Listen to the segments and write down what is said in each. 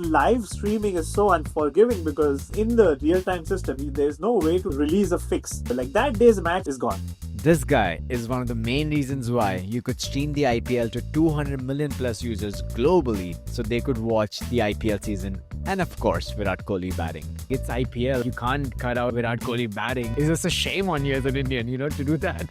live streaming is so unforgiving because in the real-time system, there's no way to release a fix. Like that day's match is gone. This guy is one of the main reasons why you could stream the IPL to 200 million plus users globally so they could watch the IPL season. And of course, Virat Kohli batting. It's IPL. You can't cut out Virat Kohli batting. It's just a shame on you as an Indian, to do that.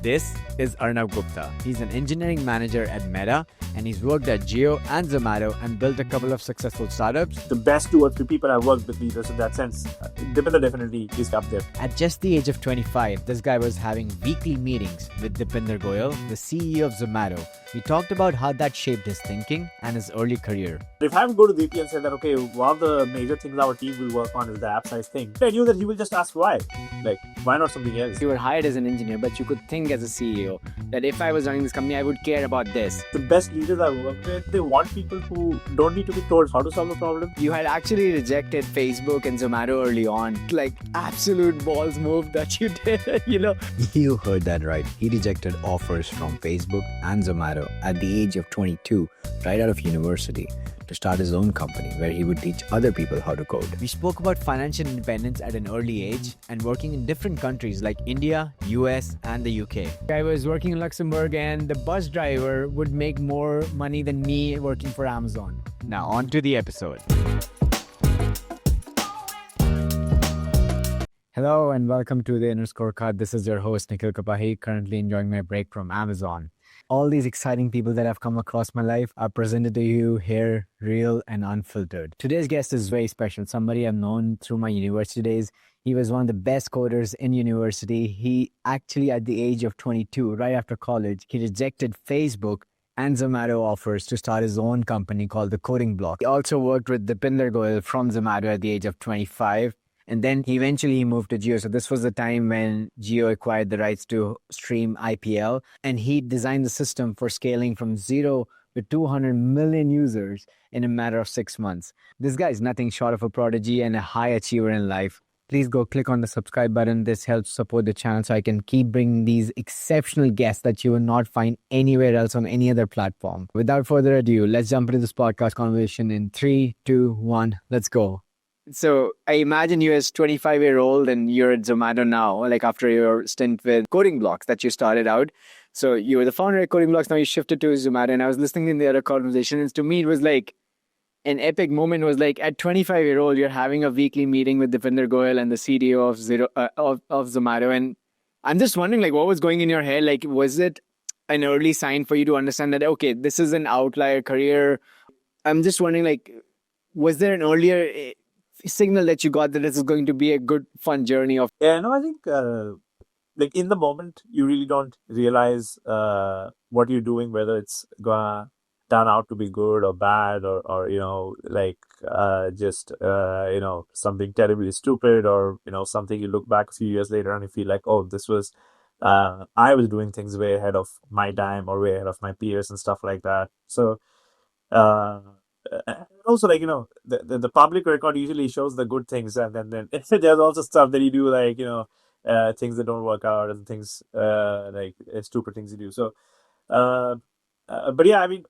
This is Arnav Gupta. He's an engineering manager at Meta and he's worked at Jio and Zomato and built a couple of successful startups. The best 2 or 3 people I've worked with leaders in that sense, Deepinder definitely is up there. At just the age of 25, this guy was having weekly meetings with Deepinder Goyal, the CEO of Zomato. We talked about how that shaped his thinking and his early career. If I would go to DP and say that, okay, one of the major things our team will work on is the app size thing, I knew that he will just ask why. Like, why not something else? You were hired as an engineer, but you could think as a CEO that if I was running this company, I would care about this. The best leaders I work with, they want people who don't need to be told how to solve a problem. You had actually rejected Facebook and Zomato early on. Like, absolute balls move that you did, You heard that right. He rejected offers from Facebook and Zomato at the age of 22, right out of university, to start his own company where he would teach other people how to code. We spoke about financial independence at an early age and working in different countries like India, US, and the UK. I was working in Luxembourg and the bus driver would make more money than me working for Amazon. Now on to the episode. Hello and welcome to the Inner Scorecard. This is your host Nikhil Kapahi, currently enjoying my break from Amazon. All these exciting people that have come across my life are presented to you here, real and unfiltered. Today's guest is very special, somebody I've known through my university days. He was one of the best coders in university. He actually, at the age of 22, right after college, he rejected Facebook and Zomato offers to start his own company called The Coding Block. He also worked with Deepinder Goyal from Zomato at the age of 25. And then he moved to Jio. So this was the time when Jio acquired the rights to stream IPL. And he designed the system for scaling from 0 to 200 million users in a matter of 6 months. This guy is nothing short of a prodigy and a high achiever in life. Please go click on the subscribe button. This helps support the channel so I can keep bringing these exceptional guests that you will not find anywhere else on any other platform. Without further ado, let's jump into this podcast conversation in 3, 2, 1. Let's go. So I imagine you as 25-year-old and you're at Zomato now, like after your stint with Coding Blocks that you started out. So you were the founder at Coding Blocks, now you shifted to Zomato. And I was listening in the other conversation, and to me it was like an epic moment. Was like at 25-year-old, you're having a weekly meeting with Deepinder Goyal and the CDO of Zomato. And I'm just wondering, like, what was going in your head? Like, was it an early sign for you to understand that, okay, this is an outlier career? I'm just wondering, like, was there an earlier signal that you got that this is going to be a good, fun journey of? Yeah, no, I think like in the moment, you really don't realize what you're doing, whether it's gonna turn out to be good or bad or just something terribly stupid or, something you look back a few years later and you feel like, oh, this was, I was doing things way ahead of my time or way ahead of my peers and stuff like that. So, and also, like, the public record usually shows the good things, and then there's also stuff that you do, like, things that don't work out and things like stupid things you do. So, but yeah, I mean,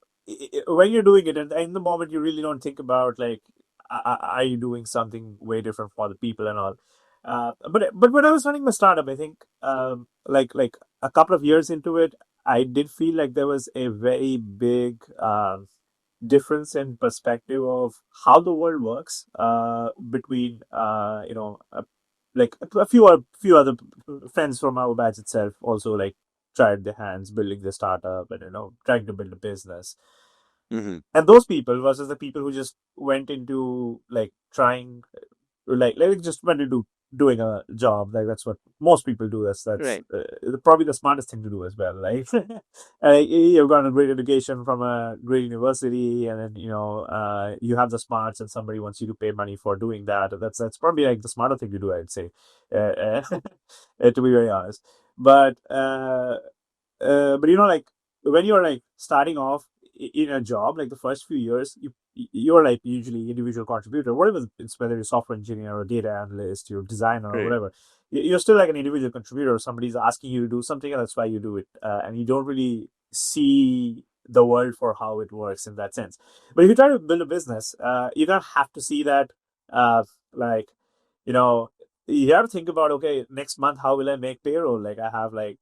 when you're doing it, and in the moment, you really don't think about, like, are you doing something way different for other people and all. But when I was running my startup, I think like a couple of years into it, I did feel like there was a very big difference in perspective of how the world works between like a few other friends from our batch itself also like tried their hands building the startup and trying to build a business. Mm-hmm. And those people versus the people who just went into like trying like just went into doing a job. Like that's what most people do. That's Right. Probably the smartest thing to do as well. Like you've got a great education from a great university, and then you have the smarts, and somebody wants you to pay money for doing that. That's probably like the smarter thing to do, I'd say, to be very honest. But like when you're like starting off in a job, like the first few years, you're like usually individual contributor, whatever it's, whether you're software engineer or data analyst, you're designer or whatever, you're still like an individual contributor. Somebody's asking you to do something, and that's why you do it, and you don't really see the world for how it works in that sense. But if you try to build a business, you don't have to see that, like, you know, you have to think about, okay, next month how will I make payroll? Like I have like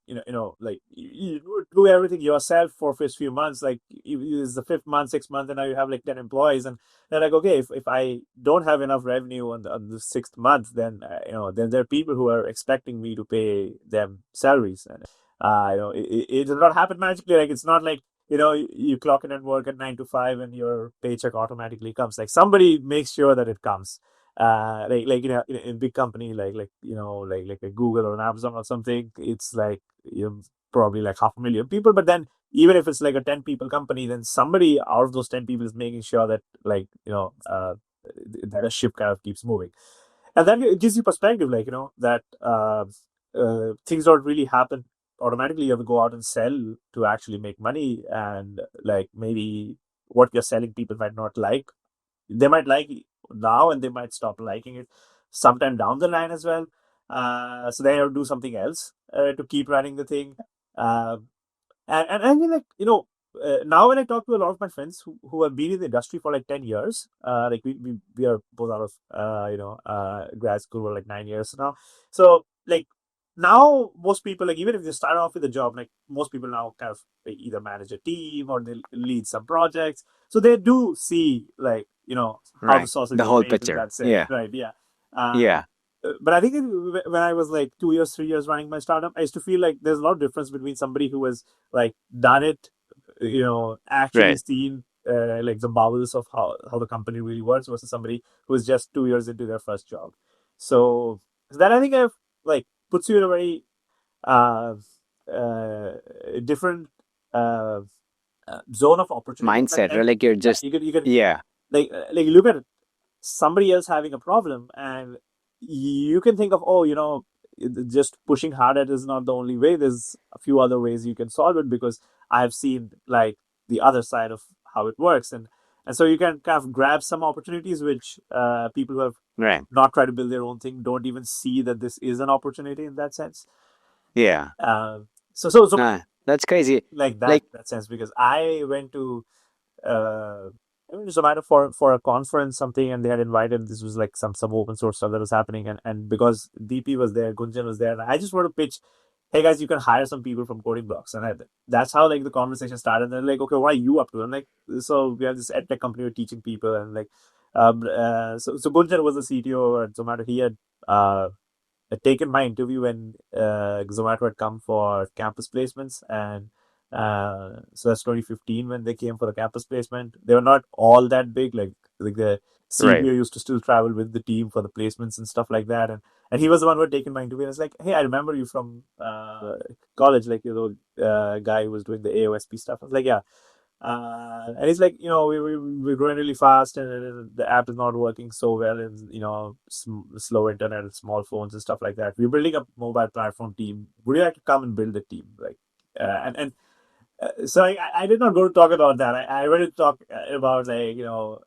like you do everything yourself for first few months. Like it's the fifth month, sixth month, and now you have like 10 employees, and they're like, okay, if I don't have enough revenue on the sixth month, then then there are people who are expecting me to pay them salaries, and it does not happen magically. Like it's not like you clock in and work at 9 to 5 and your paycheck automatically comes. Like somebody makes sure that it comes. Like in big company like a Google or an Amazon or something, it's like probably like 500,000 people. But then even if it's like a 10 people company, then somebody out of those 10 people is making sure that that a ship kind of keeps moving. And then it gives you perspective, like that things don't really happen automatically. You have to go out and sell to actually make money, and like maybe what you're selling people might not like. They might like it now and they might stop liking it sometime down the line as well. So they have to do something else to keep running the thing. Uh, and I mean, like, now when I talk to a lot of my friends who have been in the industry for like 10 years, like we are both out of, grad school for like 9 years now. So like now most people, like even if they start off with a job, like most people now kind of they either manage a team or they lead some projects. So they do see like, how the Right. sausage The is whole made in picture. that sense. Yeah. Right. Yeah. Uh, Yeah. but I think when I was like 2 years, 3 years running my startup, I used to feel like there's a lot of difference between somebody who has like done it, actually Right. seen like the bowels of how the company really works versus somebody who's just 2 years into their first job. So that I think I've like puts you in a very uh, uh, different uh, zone of opportunity. Mindset, right? And Like you're yeah, just, you can yeah. like look at somebody else having a problem, and you can think of, oh, just pushing hard at is not the only way. There's a few other ways you can solve it, because I've seen like the other side of how it works. And so you can kind of grab some opportunities which people who have Right. not tried to build their own thing don't even see that this is an opportunity in that sense. Yeah. So Nah, that's crazy. like Like, that sense, because uh, I went to Zomato for a conference something, and they had invited. This was like some open source stuff that was happening, and because DP was there, Gunjan was there, and I just want to pitch, hey guys, you can hire some people from coding blocks, and that's how like the conversation started. And they're like, okay, why are you up to it? I'm like, so we have this edtech company, we're teaching people, and like, so Gunjan was the CTO at Zomato. He had taken my interview when Zomato had come for campus placements, and so that's 2015 when they came for the campus placement. They were not all that big, like the right. CTO used to still travel with the team for the placements and stuff like that, and he was the one who had taken my interview. And it's like, hey, I remember you from college, like guy who was doing the AOSP stuff. I was like, yeah. And he's like, we're growing really fast, and the app is not working so well, and slow internet and small phones and stuff like that. We're building a mobile platform team. Would you like to come and build a team? Like, and so I did not go to talk about that. I went to talk about like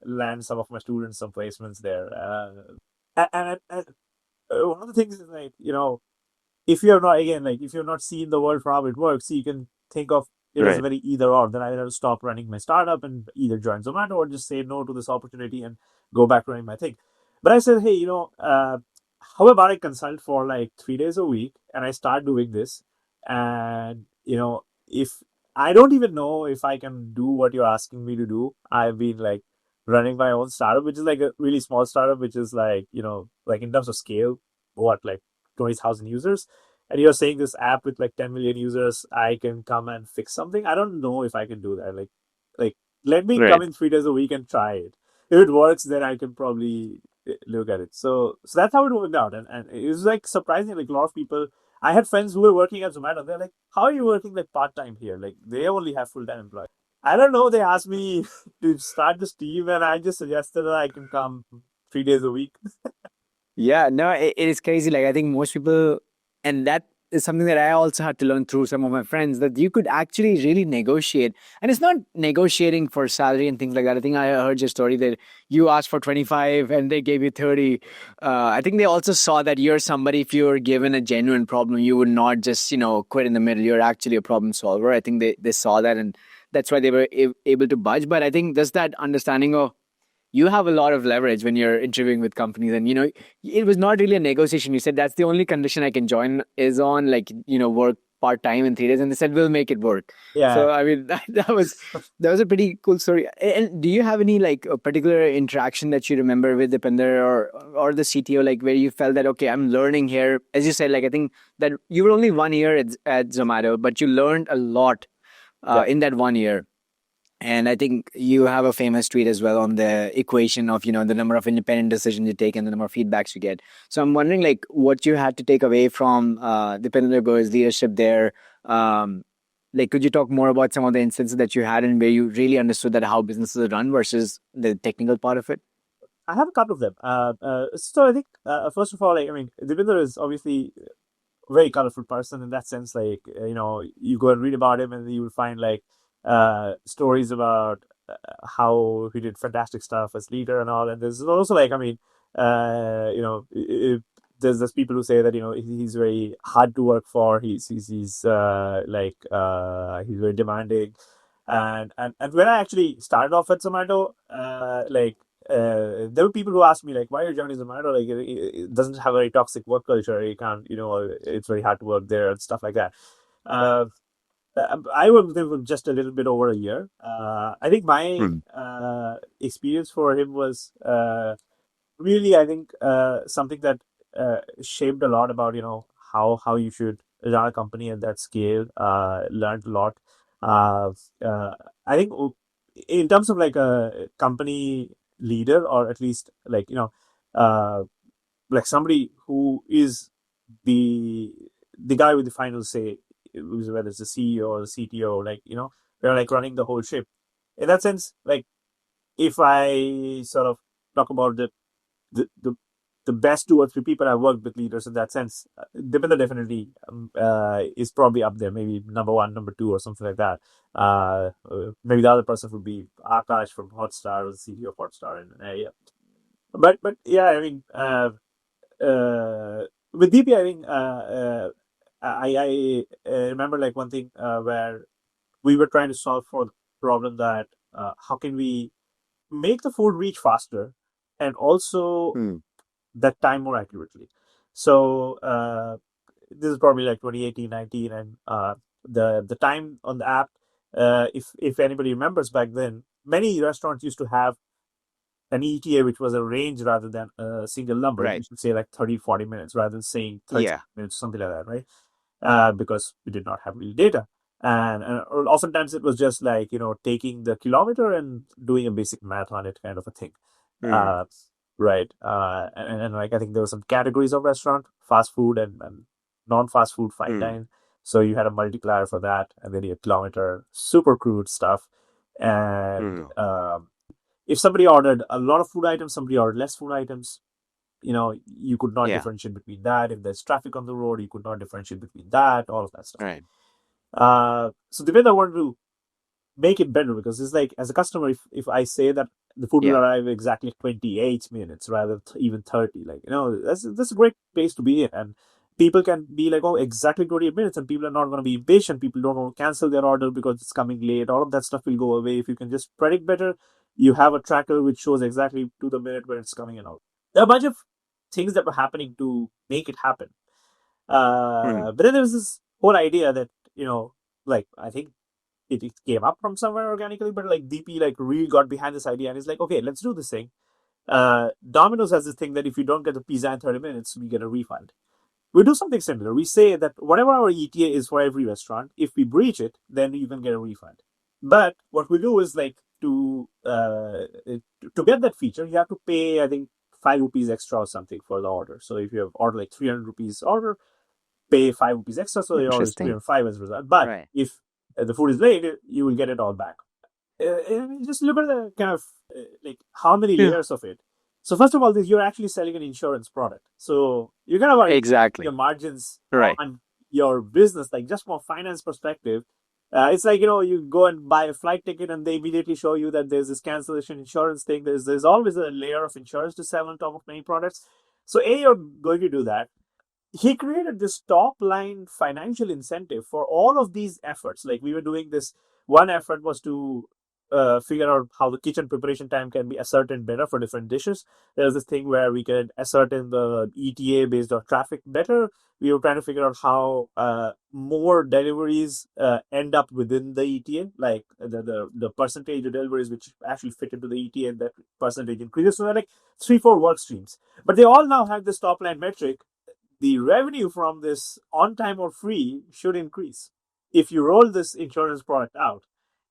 land some of my students some placements there. And one of the things is like if you're not, again, like if you're not seeing the world for how it works, you can think of it as a Right. very either or. Then I have to stop running my startup and either join Zomato or just say no to this opportunity and go back running my thing. But I said, hey, how about I consult for like 3 days a week and I start doing this, and if I don't even know if I can do what you're asking me to do. I've been like running my own startup, which is like a really small startup, which is like like in terms of scale, what, like 20,000 users, and you're saying this app with like 10 million users, I can come and fix something. I don't know if I can do that. Like let me come Right. in 3 days a week and try it. If it works, then I can probably look at it. So that's how it worked out. And it was like surprising. Like a lot of people, I had friends who were working at Zomato. They're like, how are you working like part time here? Like they only have full time employees. I don't know. They asked me to start this team, and I just suggested that I can come 3 days a week. Yeah, no, it is crazy. Like I think most people, and that is something that I also had to learn through some of my friends, that you could actually really negotiate. And it's not negotiating for salary and things like that. I think I heard your story that you asked for 25 and they gave you 30. I think they also saw that you're somebody, if you're given a genuine problem, you would not just, quit in the middle. You're actually a problem solver. I think they saw that, and that's why they were able to budge. But I think just that understanding of you have a lot of leverage when you're interviewing with companies, and it was not really a negotiation. You said that's the only condition I can join is on, like, work part-time in 3 days, and they said we'll make it work. Yeah. So I mean, that was a pretty cool story. And do you have any, like, a particular interaction that you remember with Deepinder or the CTO, like, where you felt that, okay, I'm learning here? As you said, like, I think that you were only 1 year at Zomato, but you learned a lot Yeah. in that 1 year. And I think you have a famous tweet as well on the equation of, the number of independent decisions you take and the number of feedbacks you get. So I'm wondering, like, what you had to take away from Deepinder Goyal's leadership there. Like, could you talk more about some of the instances that you had and where you really understood that how businesses are run versus the technical part of it? I have a couple of them. So I think, first of all, like, I mean, Deepinder is obviously a very colorful person in that sense. Like, you go and read about him and you will find, like, stories about how he did fantastic stuff as leader and all. And there's also, like, I mean, there's people who say that he's very hard to work for. He's very demanding, and when I actually started off at Zomato, there were people who asked me, like, why are you joining Zomato? Like, it doesn't have a very toxic work culture. You can't, it's very hard to work there and stuff like that. I worked with him for just a little bit over a year. I think my experience for him was really, I think, something that shaped a lot about how you should run a company at that scale. Learned a lot. I think in terms of, like, a company leader, or at least, like, like somebody who is the guy with the final say, whether it's the CEO or the CTO, like, they're like running the whole ship. In that sense, like, if I sort of talk about the best 2 or 3 people I've worked with, leaders in that sense, Deepinder definitely is probably up there, maybe number 1, number 2, or something like that. Maybe the other person would be Akash from Hotstar, or the CEO of Hotstar, and yeah. But yeah, I mean, with DP, I think I remember, like, one thing where we were trying to solve for the problem that how can we make the food reach faster and also that time more accurately. So this is probably like 2018, 19, and the time on the app, if anybody remembers back then, many restaurants used to have an ETA, which was a range rather than a single number. Right. You should say, like, 30, 40 minutes rather than saying 30 Yeah. minutes, something like that, right? Because we did not have real data. And oftentimes it was just like, taking the kilometer and doing a basic math on it, kind of a thing. Right. And like, I think there were some categories of restaurant: fast food and non-fast food, fine dine. So you had a multiplier for that, and then you had kilometer, super crude stuff. And if somebody ordered a lot of food items, somebody ordered less food items, you could not differentiate between that. If there's traffic on the road, you could not differentiate between that, all of that stuff. Right. So the way I wanted to make it better, because it's like, as a customer, if I say that the food will arrive exactly 28 minutes rather than even 30, like, that's a great place to be in. And people can be like, oh, exactly 28 minutes, and people are not going to be impatient. People don't want to cancel their order because it's coming late. All of that stuff will go away. If you can just predict better, you have a tracker which shows exactly to the minute when it's coming in out. There are a bunch of things that were happening to make it happen. But then there was this whole idea that, like, I think it came up from somewhere organically, but like DP, like, really got behind this idea, and he's like, okay, let's do this thing. Domino's has this thing that if you don't get the pizza in 30 minutes, we get a refund. We do something similar. We say that whatever our ETA is for every restaurant, if we breach it, then you can get a refund. But what we do is, like, to get that feature, you have to pay, I think, 5 rupees extra or something for the order. So if you have ordered like 300 rupees order, pay 5 rupees extra, so your order is 305 as a result. But if the food is late, you will get it all back. Just look at the kind of like how many layers of it. So first of all, you're actually selling an insurance product. So you're gonna worry your margins on your business, like, just from a finance perspective. It's like, you go and buy a flight ticket and they immediately show you that there's this cancellation insurance thing. There's always a layer of insurance to sell on top of many products. So you're going to do that. He created this top line financial incentive for all of these efforts. Like, we were doing this one effort was to figure out how the kitchen preparation time can be ascertained better for different dishes. There's this thing where we can ascertain the ETA based on traffic better. We were trying to figure out how more deliveries end up within the ETA, like the percentage of deliveries which actually fit into the ETA, and that percentage increases. So there are like 3-4 work streams, but they all now have this top line metric. The revenue from this on time or free should increase if you roll this insurance product out,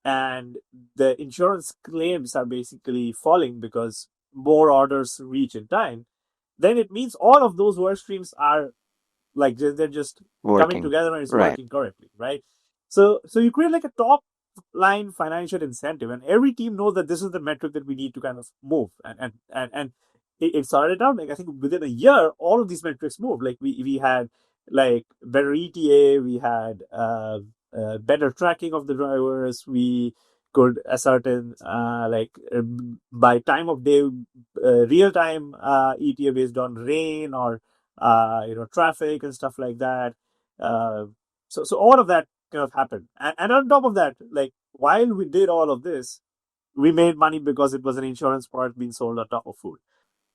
and the insurance claims are basically falling because more orders reach in time. Then it means all of those work streams are like they're just coming Working. together and it's Right. working correctly, right? So you create like a top line financial incentive, and every team knows that this is the metric that we need to kind of move, and it started out like I think within a year all of these metrics moved. Like we had like better ETA, we had better tracking of the drivers, we could ascertain by time of day real time ETA based on rain or traffic and stuff like that. So all of that kind of happened, and on top of that, like while we did all of this, we made money because it was an insurance product being sold on top of food.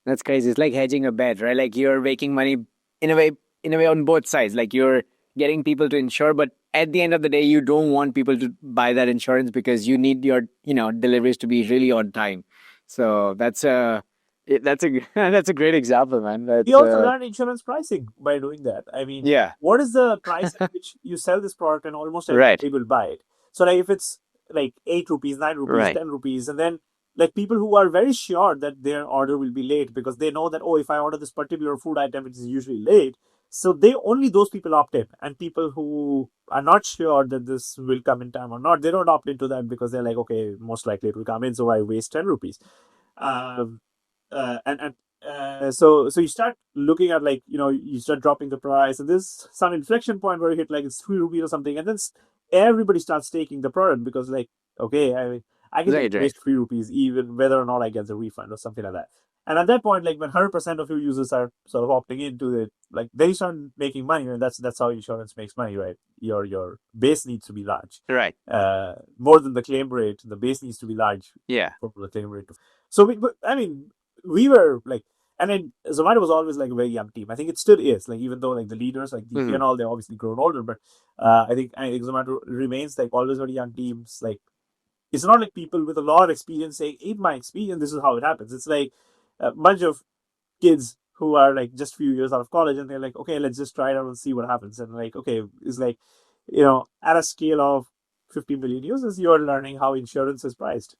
That's crazy. It's like hedging a bet, right? Like you're making money in a way on both sides. Like you're getting people to insure, but at the end of the day, you don't want people to buy that insurance because you need your, deliveries to be really on time. So that's a that's a great example, man. We also learned insurance pricing by doing that. I mean, Yeah. what is the price at which you sell this product and almost Right. everybody will buy it? So like if it's like 8 rupees, 9 rupees, Right. 10 rupees, and then like people who are very sure that their order will be late because they know that, oh, if I order this particular food item, which is usually late, so those people opt in, and people who are not sure that this will come in time or not, they don't opt into that because they're like, okay, most likely it will come in, so I waste 10 rupees. Um, so you start looking at like you start dropping the price, and there's some inflection point where you hit like it's 3 rupees or something, and then everybody starts taking the product because like okay, I can just Right. waste 3 rupees even whether or not I get the refund or something like that. And at that point, like when 100% of your users are sort of opting into it, like they start making money, and that's how insurance makes money, right? Your base needs to be large, Right. more than the claim rate. The base needs to be large Yeah. for the claim rate. So I mean, we were like, and then Zomato was always like a very young team. I think it still is. Like even though like the leaders like DP and all, they're obviously grown older, but I think Zomato remains like always very young teams. Like it's not like people with a lot of experience saying, in my experience, this is how it happens. It's like a bunch of kids who are like just few years out of college, and they're like, okay, let's just try it out and see what happens. And like, okay, it's like, at a scale of 50 million users, you're learning how insurance is priced.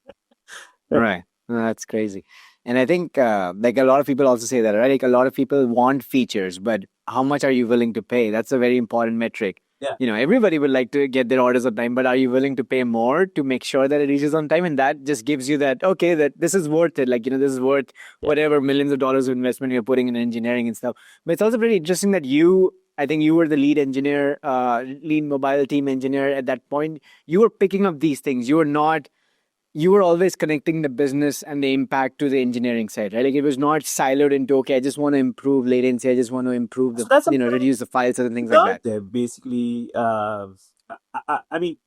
Right. No, that's crazy. And I think like a lot of people also say that, right? Like a lot of people want features, but how much are you willing to pay? That's a very important metric. Yeah. Everybody would like to get their orders on time, but are you willing to pay more to make sure that it reaches on time? And that just gives you that, okay, that this is worth it. Like, this is worth whatever millions of dollars of investment you're putting in engineering and stuff. But it's also pretty interesting that I think you were the lead engineer, lead mobile team engineer at that point. You were picking up these things. You were always connecting the business and the impact to the engineering side, right? Like it was not siloed into, okay, I just want to improve latency. I just want to improve So that's reduce the file size and things like that. They're basically, I mean,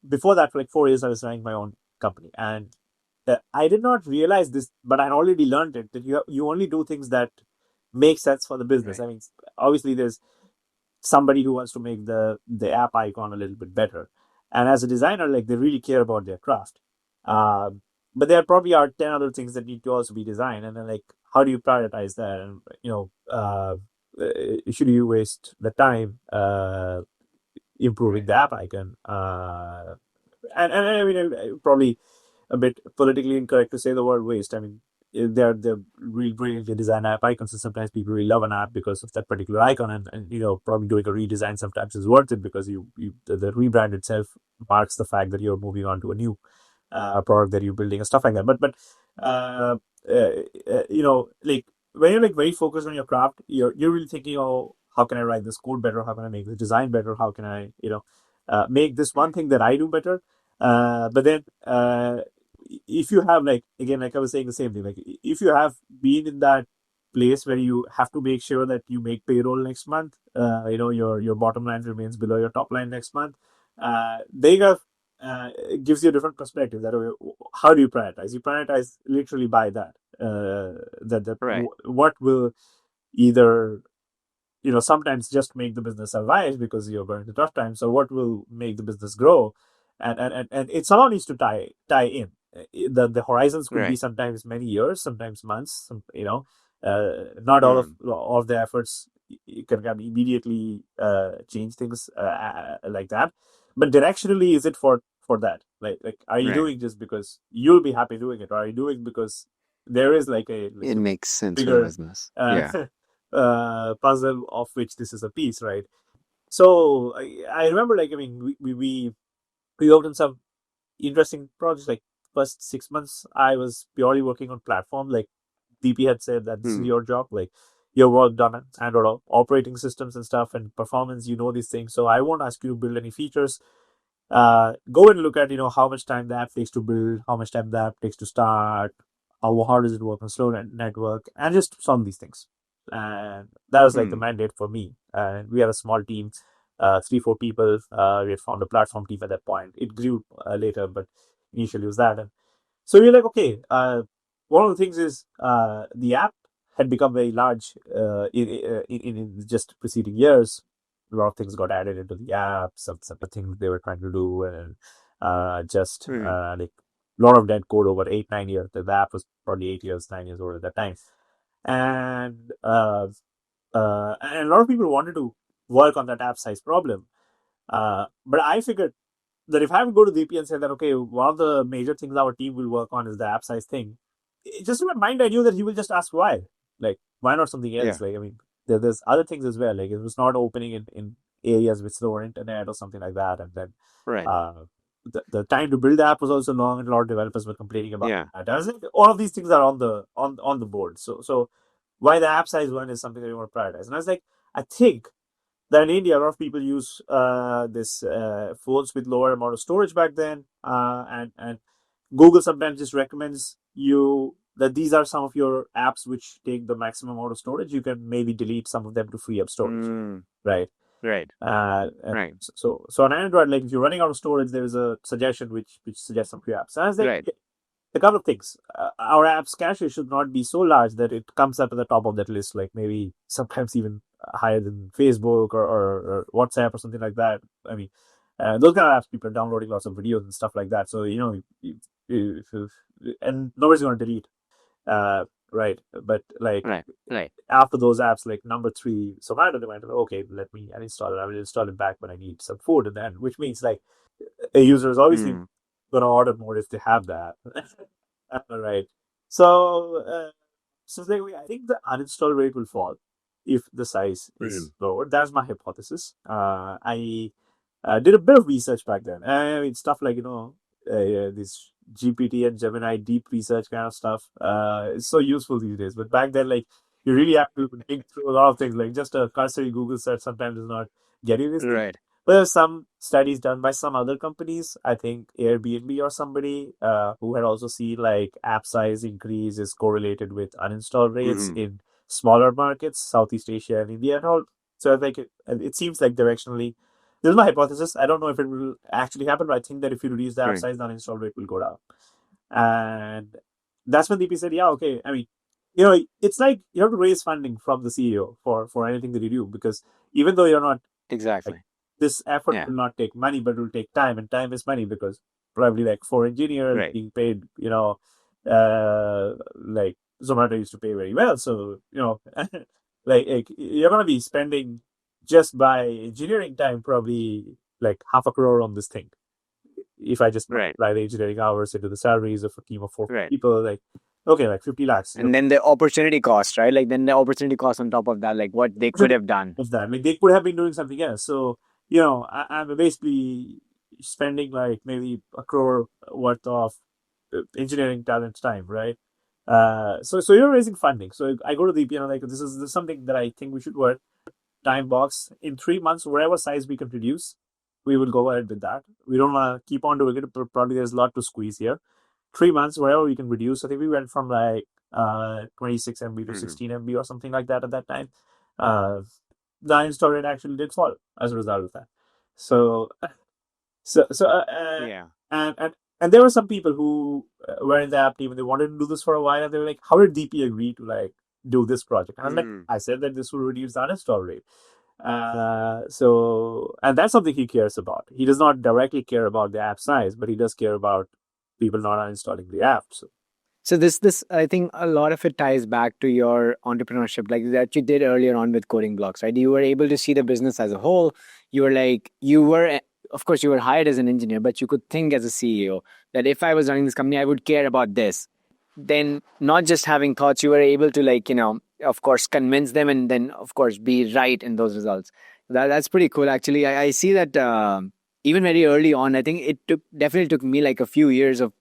before that, for like 4 years, I was running my own company, and I did not realize this, but I already learned it, that you only do things that make sense for the business. Right. I mean, obviously, there's somebody who wants to make the app icon a little bit better, and as a designer, like they really care about their craft. But there probably are 10 other things that need to also be designed, and then like how do you prioritize that? And should you waste the time improving the app icon? And I mean, probably a bit politically incorrect to say the word waste. I mean, they're really brilliantly designed app icons, and sometimes people really love an app because of that particular icon, and probably doing a redesign sometimes is worth it because the rebrand itself marks the fact that you're moving on to a new product that you're building and stuff like that. But like when you're like very focused on your craft, you're really thinking, oh, how can I write this code better? How can I make the design better? How can I make this one thing that I do better? But then if you have like, again, like I was saying the same thing, like if you have been in that place where you have to make sure that you make payroll next month, your bottom line remains below your top line next month, they have it gives you a different perspective. That way, how do you prioritize? You prioritize literally by that. Right. What will either sometimes just make the business survive because you're going to tough times, or what will make the business grow, and it somehow needs to tie in. The horizons could be Right. sometimes many years, sometimes months. Not all of the efforts you can immediately change things like that. But directionally, is it for that? Like, are you Right. doing just because you'll be happy doing it, or are you doing because there is like a It makes sense for the bigger business. uh, Yeah. puzzle of which this is a piece, right? So I remember, like, I mean, we worked on some interesting projects. Like, first 6 months, I was purely working on platform. Like DP had said that this is Hmm. your job, like your work done on Android operating systems and stuff and performance. These things, so I won't ask you to build any features. Go and look at how much time the app takes to build, how much time the app takes to start, how hard does it work on slow network, and just solve these things. And that was like the Hmm. mandate for me. And we had a small team, 3-4 people. We had found a platform team at that point. It grew later, but initially it was that. And so we are like, okay. One of the things is the app had become very large in just preceding years. A lot of things got added into the app, some things they were trying to do, and just Hmm. like a lot of dead code over 8-9 years. The app was probably 8 years, 9 years old at that time, and a lot of people wanted to work on that app size problem. But I figured that if I would go to DP and say that, okay, one of the major things our team will work on is the app size thing, just in my mind, I knew that he will just ask why. Like, why not something else? Yeah. Like, I mean, there's other things as well. Like, it was not opening in areas with slower internet or something like that. And then Right. uh, the time to build the app was also long, and a lot of developers were complaining about Yeah. that. I was like, all of these things are on the board. So why the app size one is something that you want to prioritize. And I was like, I think that in India, a lot of people use this phones with lower amount of storage back then, and Google sometimes just recommends you that these are some of your apps which take the maximum amount of storage. You can maybe delete some of them to free up storage, Hmm. right? Right. And Right. so on Android, like if you're running out of storage, there is a suggestion which suggests some free apps. And I was like, Right. a couple of things. Our apps cache should not be so large that it comes up at the top of that list, like maybe sometimes even higher than Facebook or WhatsApp or something like that. I mean, those kind of apps, people are downloading lots of videos and stuff like that. So, and nobody's going to delete. Uh, right. But like Right. Right. after those apps, like number 3, Zomato, they might have, okay, let me uninstall it. I will install it back when I need some food. And then, which means like a user is obviously Hmm. going to order more if they have that. Right. So, I think the uninstall rate will fall if the size is lower. That's my hypothesis. I did a bit of research back then. I mean, stuff like, this GPT and Gemini deep research kind of stuff. It's so useful these days. But back then, like, you really have to dig through a lot of things. Like, just a cursory Google search sometimes is not getting this thing. Right. But there's some studies done by some other companies. I think Airbnb or somebody who had also seen like app size increase is correlated with uninstall rates Hmm. in smaller markets, Southeast Asia and India and all. So I think it seems like directionally, this is my hypothesis. I don't know if it will actually happen, but I think that if you reduce the app Right. size, the uninstall rate will go down. And that's when DP said, yeah, okay. I mean, it's like you have to raise funding from the CEO for anything that you do, because even though you're not like Exactly. this effort Yeah. will not take money, but it will take time, and time is money because probably like for engineers Right. being paid, like Zomato used to pay very well. So, like you're gonna be spending just by engineering time probably like 500,000 on this thing. If I just Right. multiply the engineering hours into the salaries of a team of 4 Right. people, like okay, like 50 lakhs. And then the opportunity cost, right? Like then the opportunity cost on top of that, like what they could have done. Of that. Like they could have been doing something else. So, I'm basically spending like maybe 1 crore worth of engineering talent time, right? So you're raising funding. So I go to the, like this is something that I think we should work. Time box in 3 months, whatever size we can produce, we will go ahead with that. We don't want to keep on doing it. Probably there's a lot to squeeze here. 3 months, whatever we can reduce. I think we went from like 26 MB to Hmm. 16 MB or something like that at that time. Uh, the install rate actually did fall as a result of that. So Yeah. And there were some people who were in the app team and they wanted to do this for a while, and they were like, "How did DP agree to like do this project?" And I was like, Mm. "I said that this will reduce the uninstall rate." And that's something he cares about. He does not directly care about the app size, but he does care about people not uninstalling the app. So So this I think a lot of it ties back to your entrepreneurship, like that you did earlier on with coding blocks, right? You were able to see the business as a whole. You were like you were, of course, you were hired as an engineer, but you could think as a CEO that if I was running this company, I would care about this. Then not just having thoughts, you were able to like of course, convince them, and then of course be right in those results. That's pretty cool, actually. I see that even very early on. I think it definitely took me like a few years of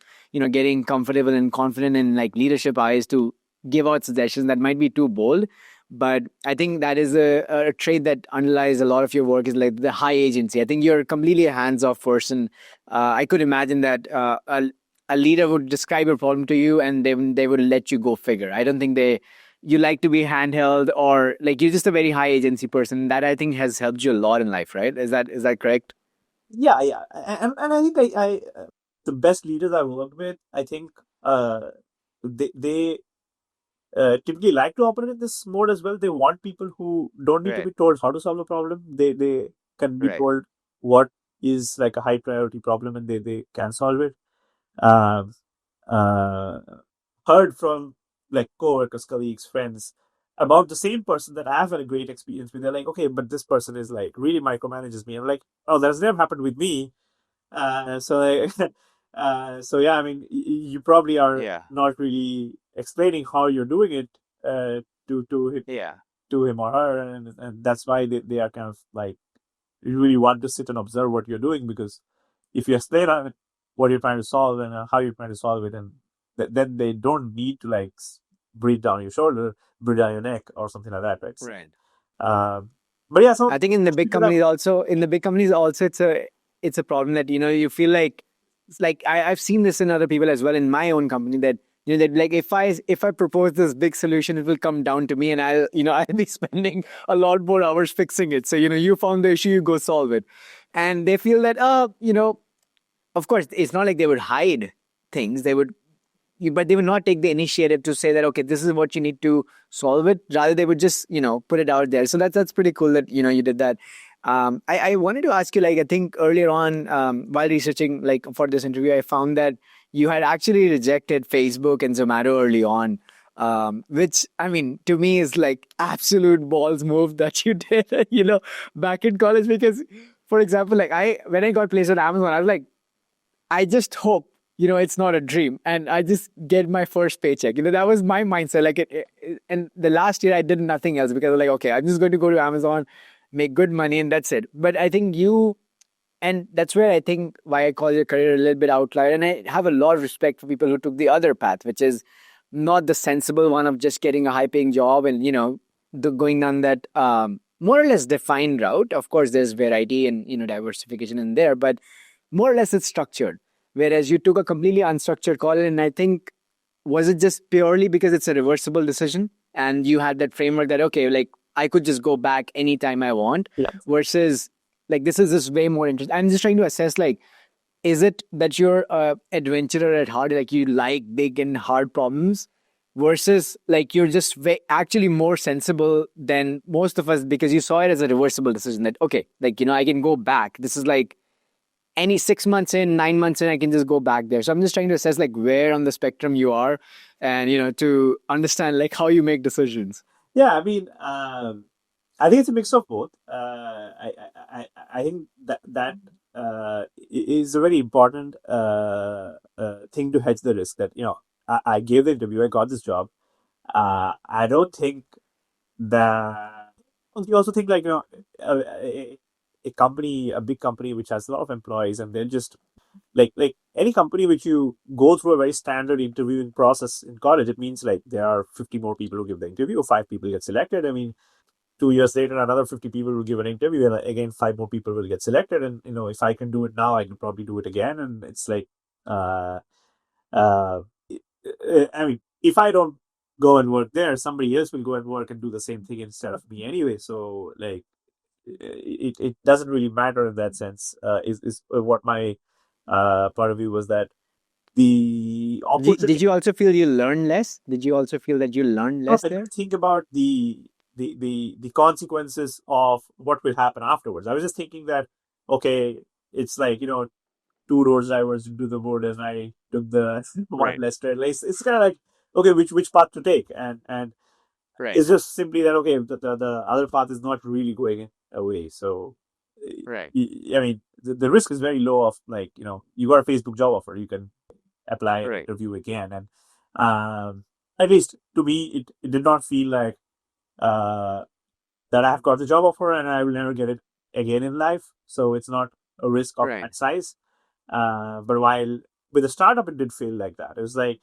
getting comfortable and confident in like leadership eyes to give out suggestions that might be too bold. But I think that is a trait that underlies a lot of your work, is like the high agency. I think you're completely a hands-off person. I could imagine that a leader would describe a problem to you and they would let you go figure. I don't think you like to be handheld, or like you're just a very high agency person. That I think has helped you a lot in life, right? Is that correct? yeah, and I think the best leaders I worked with, I think they typically like to operate in this mode as well. They want people who don't need to Right. be told how to solve a problem. They can be Right. told what is like a high priority problem, and they can solve it. Um, uh, Heard from like coworkers, colleagues, friends about the same person that I've had a great experience with. They're like, okay, but this person is like really micromanages me. I'm like, oh, that's never happened with me. So, so yeah, I mean, you probably are Yeah. not really explaining how you're doing it Yeah. to him or her, and that's why they are kind of like you really want to sit and observe what you're doing, because if you explain what you're trying to solve and how you're trying to solve it, and then they don't need to like breathe down your shoulder, breathe down your neck, or something like that, right? So, Right. um, but yeah, I so think in the big people have companies also, it's a problem that you feel like it's like I've seen this in other people as well in my own company, that that like if I propose this big solution, it will come down to me, and I'll I'll be spending a lot more hours fixing it. So you found the issue, you go solve it, and they feel that of course it's not like they would hide things. They would but they would not take the initiative to say that, okay, this is what you need to solve it. Rather they would just put it out there. So that's pretty cool that you did that. I wanted to ask you, like, I think earlier on, while researching like for this interview, I found that you had actually rejected Facebook and Zomato early on, which I mean to me is like absolute balls move that you did back in college. Because for example, like when I got placed on Amazon, I was like, I just hope, it's not a dream and I just get my first paycheck. That was my mindset. Like and the last year I did nothing else because I was like, okay, I'm just going to go to Amazon, make good money, and that's it. But I think and that's where I think why I call your career a little bit outlier. And I have a lot of respect for people who took the other path, which is not the sensible one of just getting a high paying job and, going down that, more or less defined route. Of course, there's variety and, diversification in there, but more or less it's structured. Whereas you took a completely unstructured call, and I think, was it just purely because it's a reversible decision and you had that framework that, okay, like I could just go back anytime I want, yeah. versus like this is just way more interesting. I'm just trying to assess, like, is it that you're a adventurer at heart, like you like big and hard problems, versus like you're just actually more sensible than most of us because you saw it as a reversible decision that, okay, like, I can go back. This is like any 6 months in, 9 months in, I can just go back there. So I'm just trying to assess like where on the spectrum you are, and to understand like how you make decisions. Yeah, I mean, I think it's a mix of both. I think that is a very important thing to hedge the risk. That I gave the interview, I got this job. I don't think that. You also think like a company, a big company which has a lot of employees, and they're just like any company which you go through a very standard interviewing process in college. It means like there are 50 more people who give the interview, 5 people get selected. I mean, 2 years later, another 50 people will give an interview, and again, 5 more people will get selected. And if I can do it now, I can probably do it again. And it's like, uh, uh, I mean, if I don't go and work there, somebody else will go and work and do the same thing instead of me anyway. So, like, it doesn't really matter in that sense. Is what my point of view was, that the Did opportunity. you also feel you learned less? Did you also feel that you learned No, less I there? didn't think about the consequences of what will happen afterwards. I was just thinking that, okay, it's like, two road drivers into the wood, and I took the one Right. less straight. It's kind of like, okay, which path to take, and Right. it's just simply that, okay, the other path is not really going away. So, Right. I mean, the risk is very low of, like, you got a Facebook job offer, you can apply and Right. interview again, and at least to me, it did not feel like uh, that I've got the job offer and I will never get it again in life. So it's not a risk of Right. that size. But while with a startup, it did feel like that. It was like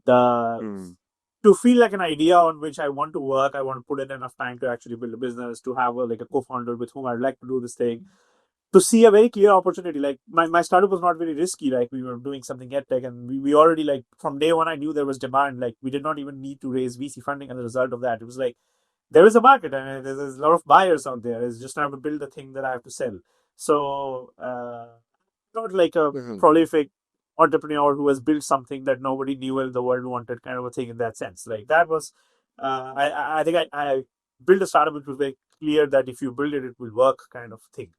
the Mm. to feel like an idea on which I want to work. I want to put in enough time to actually build a business, to have like a co-founder with whom I'd like to do this thing, to see a very clear opportunity. Like my startup was not very risky. Like we were doing something at tech, and we already, like, from day one, I knew there was demand. Like we did not even need to raise VC funding as a result of that. It was like, there is a market and there's a lot of buyers out there. It's just time to build the thing that I have to sell. So, not like a Mhm. prolific entrepreneur who has built something that nobody knew and the world wanted, kind of a thing in that sense. Like that was, I think I built a startup which was very clear that if you build it, it will work, kind of thing.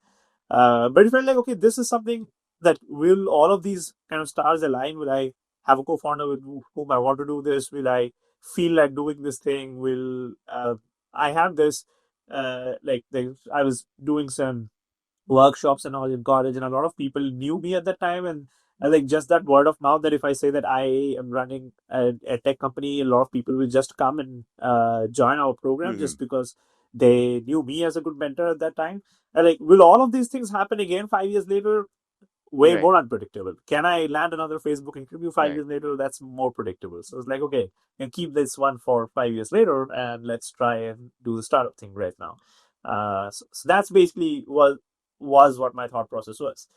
But it felt like, okay, this is something that will all of these kind of stars align. Will I have a co-founder with whom I want to do this? Will I feel like doing this thing? Will I have this? I was doing some workshops and all in college, and a lot of people knew me at that time, and like just that word of mouth, that if I say that I am running a tech company, a lot of people will just come and join our program Mhm. just because they knew me as a good mentor at that time. And like, will all of these things happen again 5 years later? Way Right. more unpredictable. Can I land another Facebook interview five Right. years later? That's more predictable. So it's like, okay, and keep this one for 5 years later, and let's try and do the startup thing right now. So that's basically what my thought process was.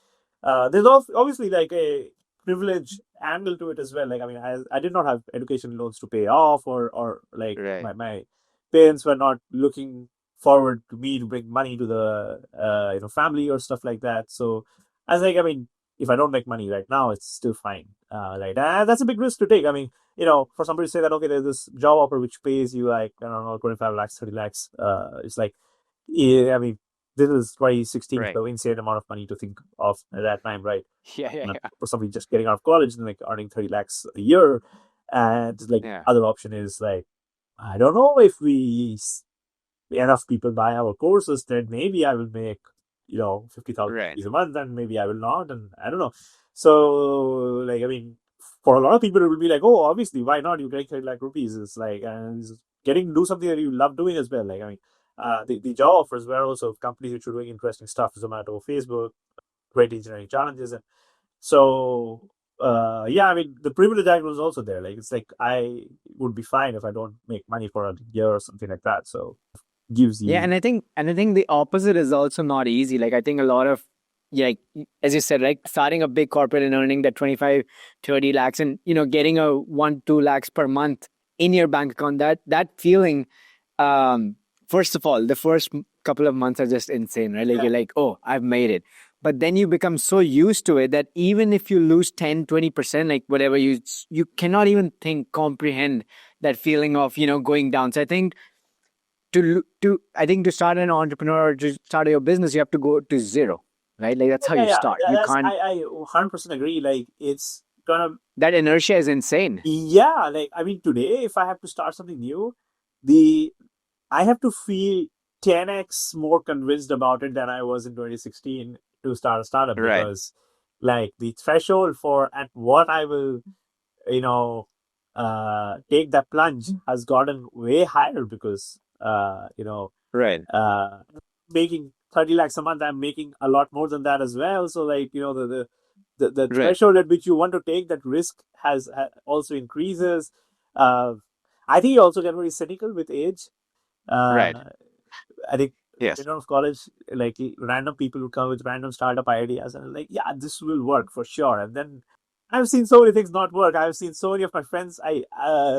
There's obviously like a privilege angle to it as well. Like, I mean, I did not have education loans to pay off, or like Right. my parents were not looking forward to me to bring money to the family or stuff like that. So I was like, I mean, if I don't make money right now, it's still fine. That's a big risk to take. I mean, for somebody to say that, okay, there's this job offer which pays you like, I don't know, 25 lakhs, 30 lakhs. It's like, yeah, I mean, this is 2016, Right. the insane amount of money to think of at that time, right? Yeah. Yeah. And Yeah. for somebody just getting out of college and like earning 30 lakhs a year. And like, Yeah. other option is like, I don't know if enough people buy our courses, then maybe I will make, 50,000 Right. rupees a month, and maybe I will not. And I don't know. So, like, I mean, for a lot of people, it will be like, oh, obviously, why not? You get 30 lakh rupees. It's like, and it's getting to do something that you love doing as well. Like, I mean, the job offers were also companies which were doing interesting stuff, Zomato, Facebook, great engineering challenges. And so, yeah, I mean, the privilege angle was also there. Like, it's like, I would be fine if I don't make money for a year or something like that. So, gives Yeah, you. and I think the opposite is also not easy. Like I think a lot of, yeah, like, as you said, right, starting a big corporate and earning that 25, 30 lakhs, and getting a 1, 2 lakhs per month in your bank account, that feeling, um first of all, the first couple of months are just insane, right? Like Yeah. you're like, oh, I've made it. But then you become so used to it that even if you lose 10, 20%, like whatever, you cannot even comprehend that feeling of going down. So I think to start an entrepreneur or to start your business, you have to go to zero, right? Like that's how Yeah, you yeah, start. You that's can't. I 100% agree. Like, it's gonna. That inertia is insane. Yeah, like, I mean, today if I have to start something new, the I have to feel 10x more convinced about it than I was in 2016 to start a startup, Right. because like the threshold for at what I will, you know take that plunge has gotten way higher, because Right. uh, making 30 lakhs a month, I'm making a lot more than that as well. So, like, the Right. threshold at which you want to take that risk also increases. Uh, I think you also get very cynical with age. Right. Uh, I think Yes. in of college, like, random people would come with random startup ideas, and like, yeah, this will work for sure. And then I've seen so many things not work. I've seen so many of my friends,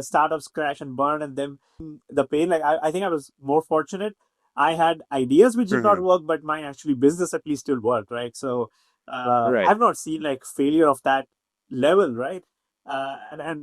startups crash and burn, and then the pain. Like, I think I was more fortunate. I had ideas which did not Mhm. work, but my actually business at least still worked, right? So Right. I've not seen like failure of that level, right? And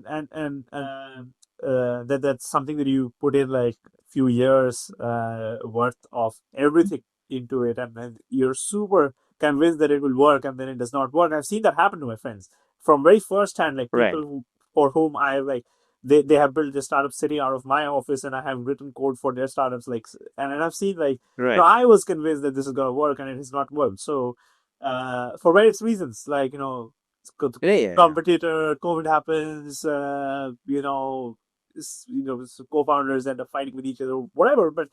that's something that you put in like few years worth of everything into it, and then you're super convinced that it will work, and then it does not work. I've seen that happen to my friends from very first hand, like people Right. who for whom I like they have built a startup sitting out of my office, and I have written code for their startups, like, and I've seen like, Right. I was convinced that this is gonna work, and it has not worked. So for various reasons, like, Yeah. Yeah. Yeah. competitor, COVID happens, co-founders end up fighting with each other, whatever. But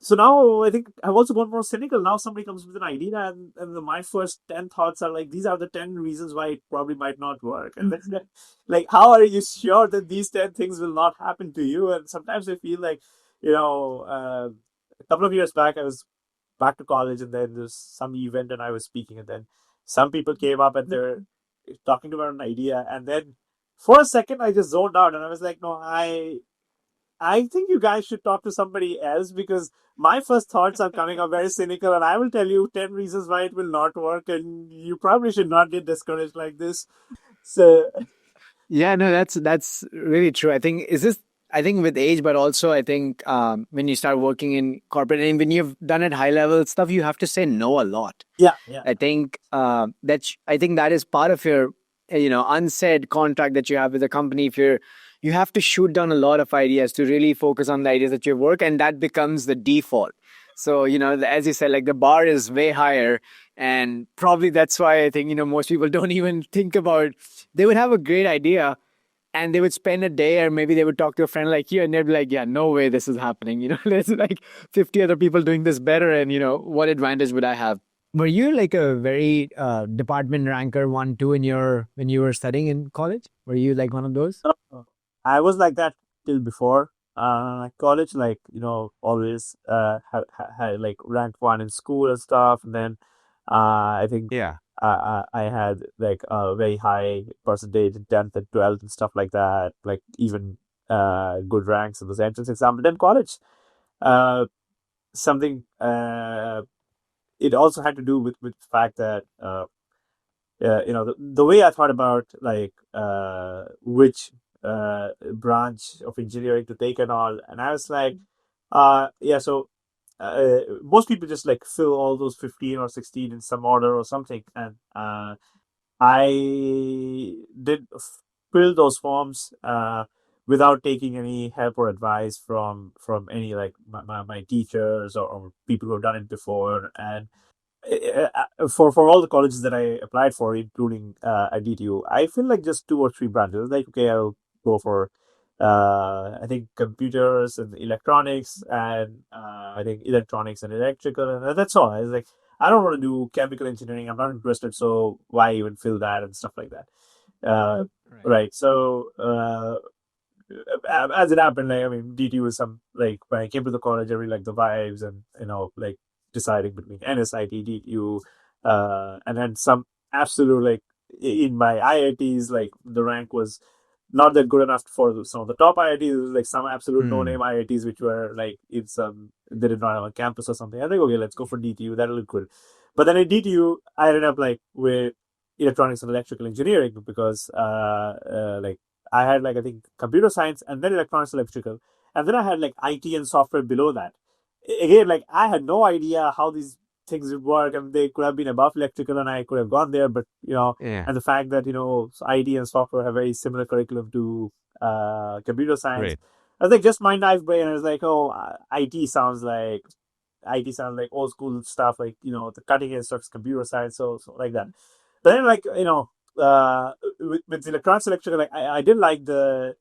so now I think I've also gone more cynical. Now somebody comes with an idea, and my first 10 thoughts are like, these are the 10 reasons why it probably might not work. And then, like, how are you sure that these 10 things will not happen to you? And sometimes I feel like, a couple of years back, I was back to college, and then there's some event and I was speaking, and then some people came up and they're talking about an idea, and then for a second I just zoned out and I was like, no, I think you guys should talk to somebody else, because my first thoughts are coming up very cynical, and I will tell you 10 reasons why it will not work, and you probably should not get discouraged like this. So, Yeah, no, that's really true. I think with age, but also I think when you start working in corporate and when you've done it high level stuff, you have to say no a lot. yeah, yeah, I think that is part of your unsaid contract that you have with the company. If you have to shoot down a lot of ideas to really focus on the ideas that you work, and that becomes the default. So as you said, like the bar is way higher, and probably that's why I think most people don't even think about. They would have a great idea, and they would spend a day, or maybe they would talk to a friend like you, and they'd be like, yeah, no way this is happening. There's like 50 other people doing this better, and what advantage would I have? Were you like a very department ranker 1, 2 in your when you were studying in college? Were you like one of those? I was like that till before college, like, always had like rank one in school and stuff, and then I think Yeah. I had like a very high percentage in 10th and 12th and stuff like that, like even good ranks in the entrance exam. But then college, uh, something it also had to do with the fact that the way I thought about like which branch of engineering to take and all, and I was like, yeah, so most people just like fill all those 15 or 16 in some order or something, and I did fill those forms without taking any help or advice from any like my teachers or people who have done it before. And for all the colleges that I applied for, including at DTU, I feel like just two or three branches. Like, okay, I'll go for I think computers and electronics, and I think electronics and electrical, and that's all. I was like, I don't want to do chemical engineering. I'm not interested, so why even fill that and stuff like that. Right. Right. So as it happened, like, I mean, DT was some like when I came to the college, I really liked the vibes, and like deciding between NSIT, DTU, and then some absolute like in my IITs, like the rank was not that good enough for some of the top IITs. It was like some absolute no-name Hmm. IITs which were like in some they did not have a campus or something. I think, okay, let's go for DTU. That'll look good. But then at DTU, I ended up like with electronics and electrical engineering, because like I had like I think computer science and then electronics electrical, and then I had like IT and software below that. Again, like I had no idea how these things would work, and they could have been above electrical, and I could have gone there. But Yeah. and the fact that IT and software have very similar curriculum to computer science, Right. I was like just my knife brain. I was like, oh, IT sounds like old school stuff, like the cutting edge stuff is computer science, so like that. But then, like, with electronics electrical, like I did like the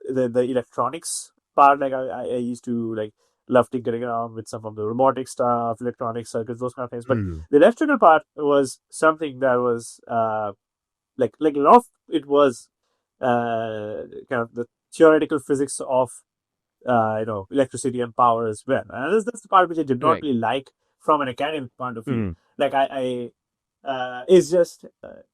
electronics part. Like I used to like love tinkering around with some of the robotic stuff, electronic circuits, those kind of things. But Hmm. the electrical part was something that was like a lot of it was kind of the theoretical physics of electricity and power as well. And that's the part which I did not Right. really like from an academic point of view. Hmm. Like it's just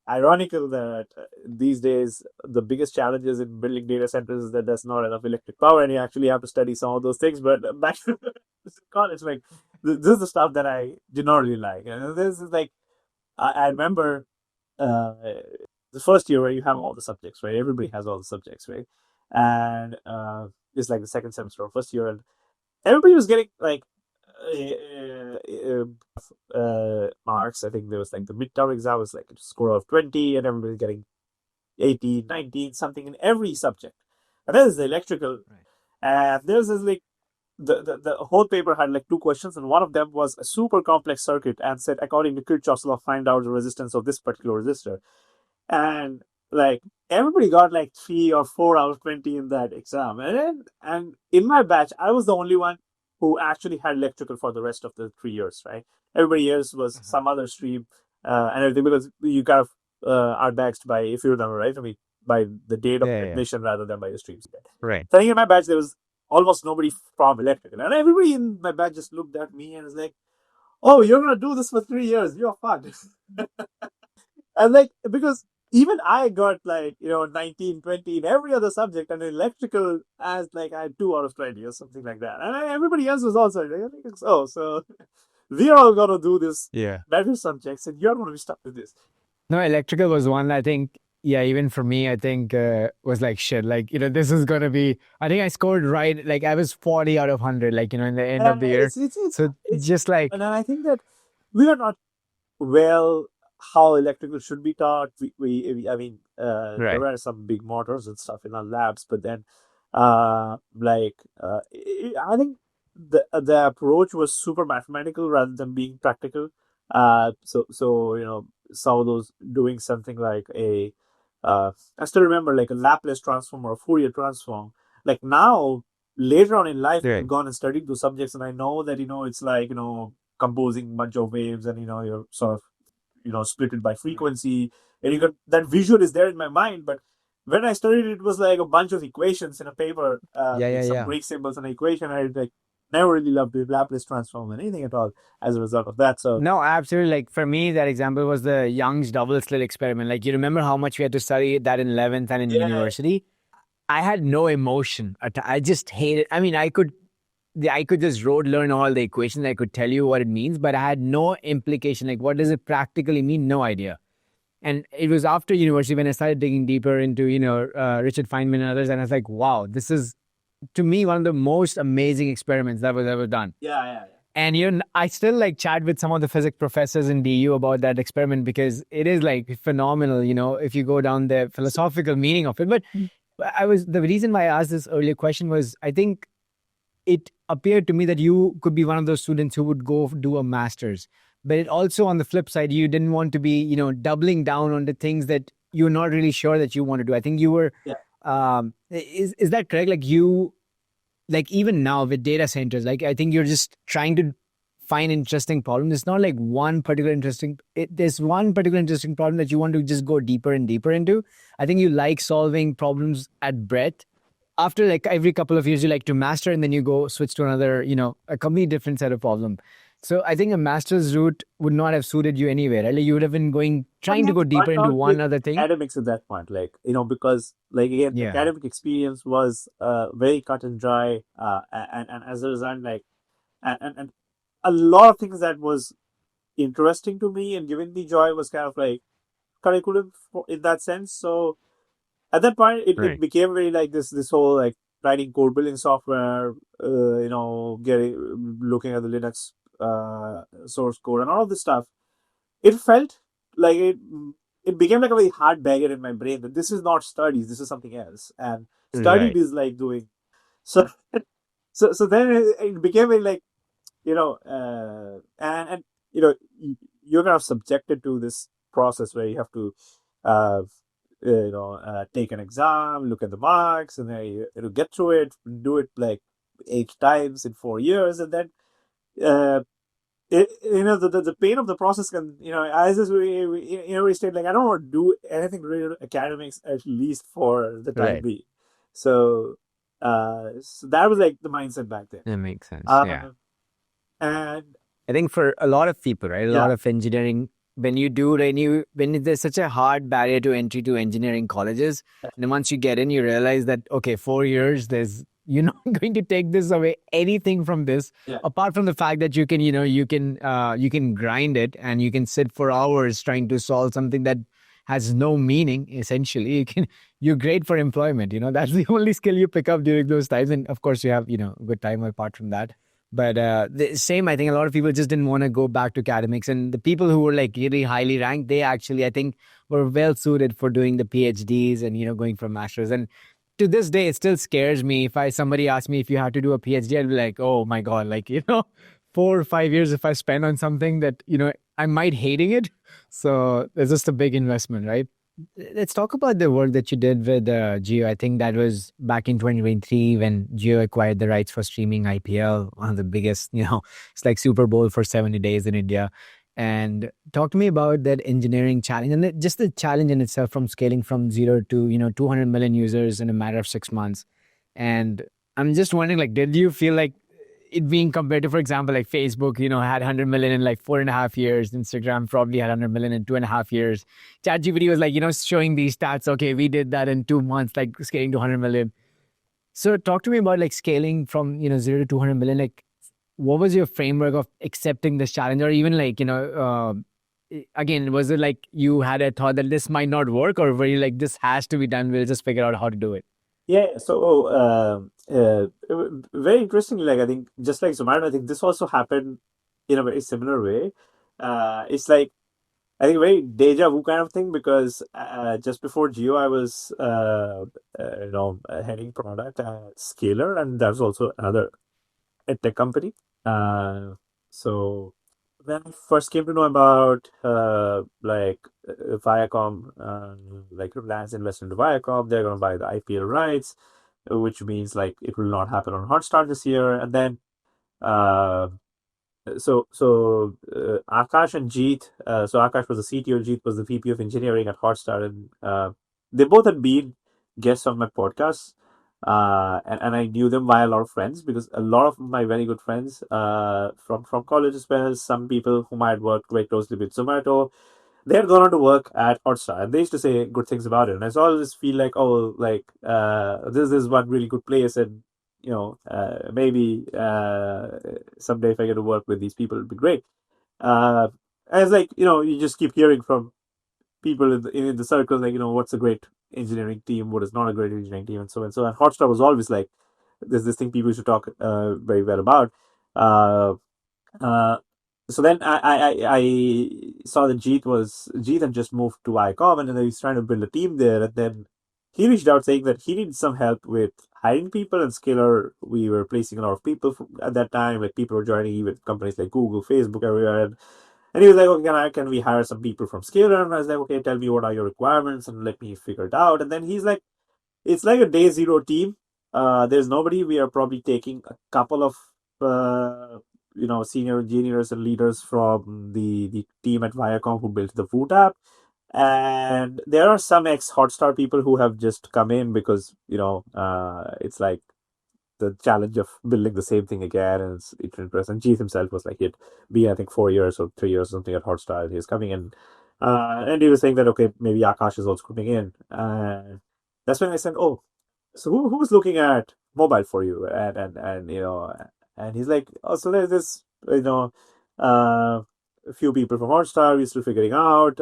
ironical that these days the biggest challenges in building data centers is that there's not enough electric power, and you actually have to study some of those things. But back college, like this is the stuff that I did not really like. And this is like I remember uh, the first year where you have all the subjects, right? Everybody has all the subjects, right? And it's like the second semester or first year, and everybody was getting like marks. I think there was like the midterm exam was like a score of 20, and everybody was getting 18, 19, something in every subject. And then there's the electrical, and there's this like the whole paper had like two questions, and one of them was a super complex circuit and said, according to Kirchhoff's law, find out the resistance of this particular resistor. And like everybody got like 3 or 4 out of 20 in that exam. And in my batch, I was the only one who actually had electrical for the rest of the 3 years, right? Everybody else was some other stream and everything, because you kind of are baxed by, if you remember, right? I mean, by the date of admission rather than by the streams. Right. So I think in my batch, there was almost nobody from electrical. And everybody in my batch just looked at me and was like, oh, you're going to do this for 3 years. You're fucked. And like, because even I got like, 19, 20 in every other subject, and in electrical as like I had 2 out of 20 or something like that. And everybody else was also like, oh, so we are all going to do this better subjects, and you're going to be stuck with this. No, electrical was one, I think, even for me, I think was like shit. Like, this is going to be, I think I scored right. Like I was 40 out of 100, like, in the end of the year. It's just like. And I think that we are not well how electrical should be taught. I mean, there were some big motors and stuff in our labs, but then, I think the approach was super mathematical rather than being practical. So some of those doing something like I still remember like a Laplace transform or a Fourier transform. Like now, later on in life, I've gone and studied those subjects, and I know that it's like composing a bunch of waves, and you're sort of split it by frequency, and you got that visual is there in my mind. But when I studied it was like a bunch of equations in a paper, some Greek symbols and an equation. I like never really loved the Laplace transform and anything at all as a result of that. So no, absolutely. Like for me, that example was the Young's double slit experiment. Like you remember how much we had to study that in 11th and in university? I had no emotion. I just hated. I mean, I could just rote learn all the equations. I could tell you what it means, but I had no implication. Like, what does it practically mean? No idea. And it was after university when I started digging deeper into, Richard Feynman and others. And I was like, wow, this is, to me, one of the most amazing experiments that was ever done. Yeah. And I still like chat with some of the physics professors in DU about that experiment, because it is like phenomenal, if you go down the philosophical meaning of it. But the reason why I asked this earlier question was, I think it appeared to me that you could be one of those students who would go do a master's. But it also, on the flip side, you didn't want to be, doubling down on the things that you're not really sure that you want to do. I think you were, is that correct? Like you, like even now with data centers, like I think you're just trying to find interesting problems. It's not like there's one particular interesting problem that you want to just go deeper and deeper into. I think you like solving problems at breadth. After like every couple of years, you like to master, and then you go switch to another, a completely different set of problem. So I think a master's route would not have suited you anywhere, right? Like you would have been trying to go deeper into one other thing. Academics at that point, like, because like again, the academic experience was very cut and dry. And as a result, like, and a lot of things that was interesting to me and giving me joy was kind of like curriculum in that sense. So at that point, it became very like this whole like writing code building software, looking at the Linux source code and all of this stuff. It felt like it became like a very hard barrier in my brain that this is not studies, this is something else, and studied is like doing. So then it became very like you're kind of subjected to this process where you have to take an exam, look at the marks, and then you get through it, do it like 8 times in 4 years, and then the pain of the process can, as we state, like I don't want to do anything related to academics at least for the time being. So that was like the mindset back then. That makes sense. And I think for a lot of people, right, a lot of engineering, when there's such a hard barrier to entry to engineering colleges, and then once you get in, you realize that, okay, 4 years, there's you're not going to take this away anything from this, apart from the fact that you can, you can grind it and you can sit for hours trying to solve something that has no meaning. Essentially, you're great for employment. That's the only skill you pick up during those times, and of course, you have good time apart from that. But the same, I think a lot of people just didn't want to go back to academics, and the people who were like really highly ranked, they actually, I think, were well suited for doing the PhDs and going for masters. And to this day, it still scares me if somebody asks me if you had to do a PhD, I'd be like, oh my god, like 4 or 5 years if I spend on something that I might hating it. So it's just a big investment, right? Let's talk about the work that you did with Jio. I think that was back in 2023 when Jio acquired the rights for streaming IPL, one of the biggest, it's like Super Bowl for 70 days in India. And talk to me about that engineering challenge and just the challenge in itself from scaling from zero to 200 million users in a matter of 6 months. And I'm just wondering, like, did you feel like it being compared to, for example, like Facebook, had 100 million in like 4.5 years. Instagram probably had 100 million in 2.5 years. ChatGPT was like, showing these stats. Okay, we did that in 2 months, like scaling to 100 million. So talk to me about like scaling from, 0 to 200 million. Like, what was your framework of accepting this challenge? Or even like, again, was it like you had a thought that this might not work, or were you like, this has to be done, we'll just figure out how to do it? Yeah, so very interestingly, like I think just like Zomato, I think this also happened in a very similar way. It's like I think very deja vu kind of thing because just before Geo, I was heading product at Scaler, and that was also another tech company. So when I first came to know about Viacom, like Reliance invested into Viacom, they're going to buy the IPL rights, which means like it will not happen on Hotstar this year. And then uh, Akash and Jeet, so Akash was the CTO, Jeet was the VP of engineering at Hotstar, and they both had been guests on my podcast. And I knew them via a lot of friends because a lot of my very good friends from college as well as some people whom I had worked very closely with Zomato, they had gone on to work at Hotstar and they used to say good things about it. And I always feel like, oh, like this is one really good place, and maybe someday if I get to work with these people, it'd be great. And it's like, you just keep hearing from people in the circles, like, what's a great engineering team, what is not a great engineering team, and so on. So, and Hotstar was always like, there's this thing people should talk very well about. Uh, uh, so then I saw that Jeet had just moved to ICOM, and then he was trying to build a team there, and then he reached out saying that he needed some help with hiring people. And Scalar, we were placing a lot of people at that time, like people were joining with companies like Google, Facebook, everywhere. And he was like, okay, can we hire some people from Scalar? And I was like, okay, tell me what are your requirements and let me figure it out. And then he's like, it's like a day zero team. There's nobody. We are probably taking a couple of senior engineers and leaders from the team at Viacom who built the Food app. And there are some ex Hotstar people who have just come in because it's like the challenge of building the same thing again, and it's interesting. Jeet himself was like he'd be I think 4 years or 3 years or something at Hotstar. He's coming in, and he was saying that okay, maybe Akash is also coming in. And that's when I said, oh, so who's looking at mobile for you? And he's like, oh, so there's this a few people from Hotstar we're still figuring out.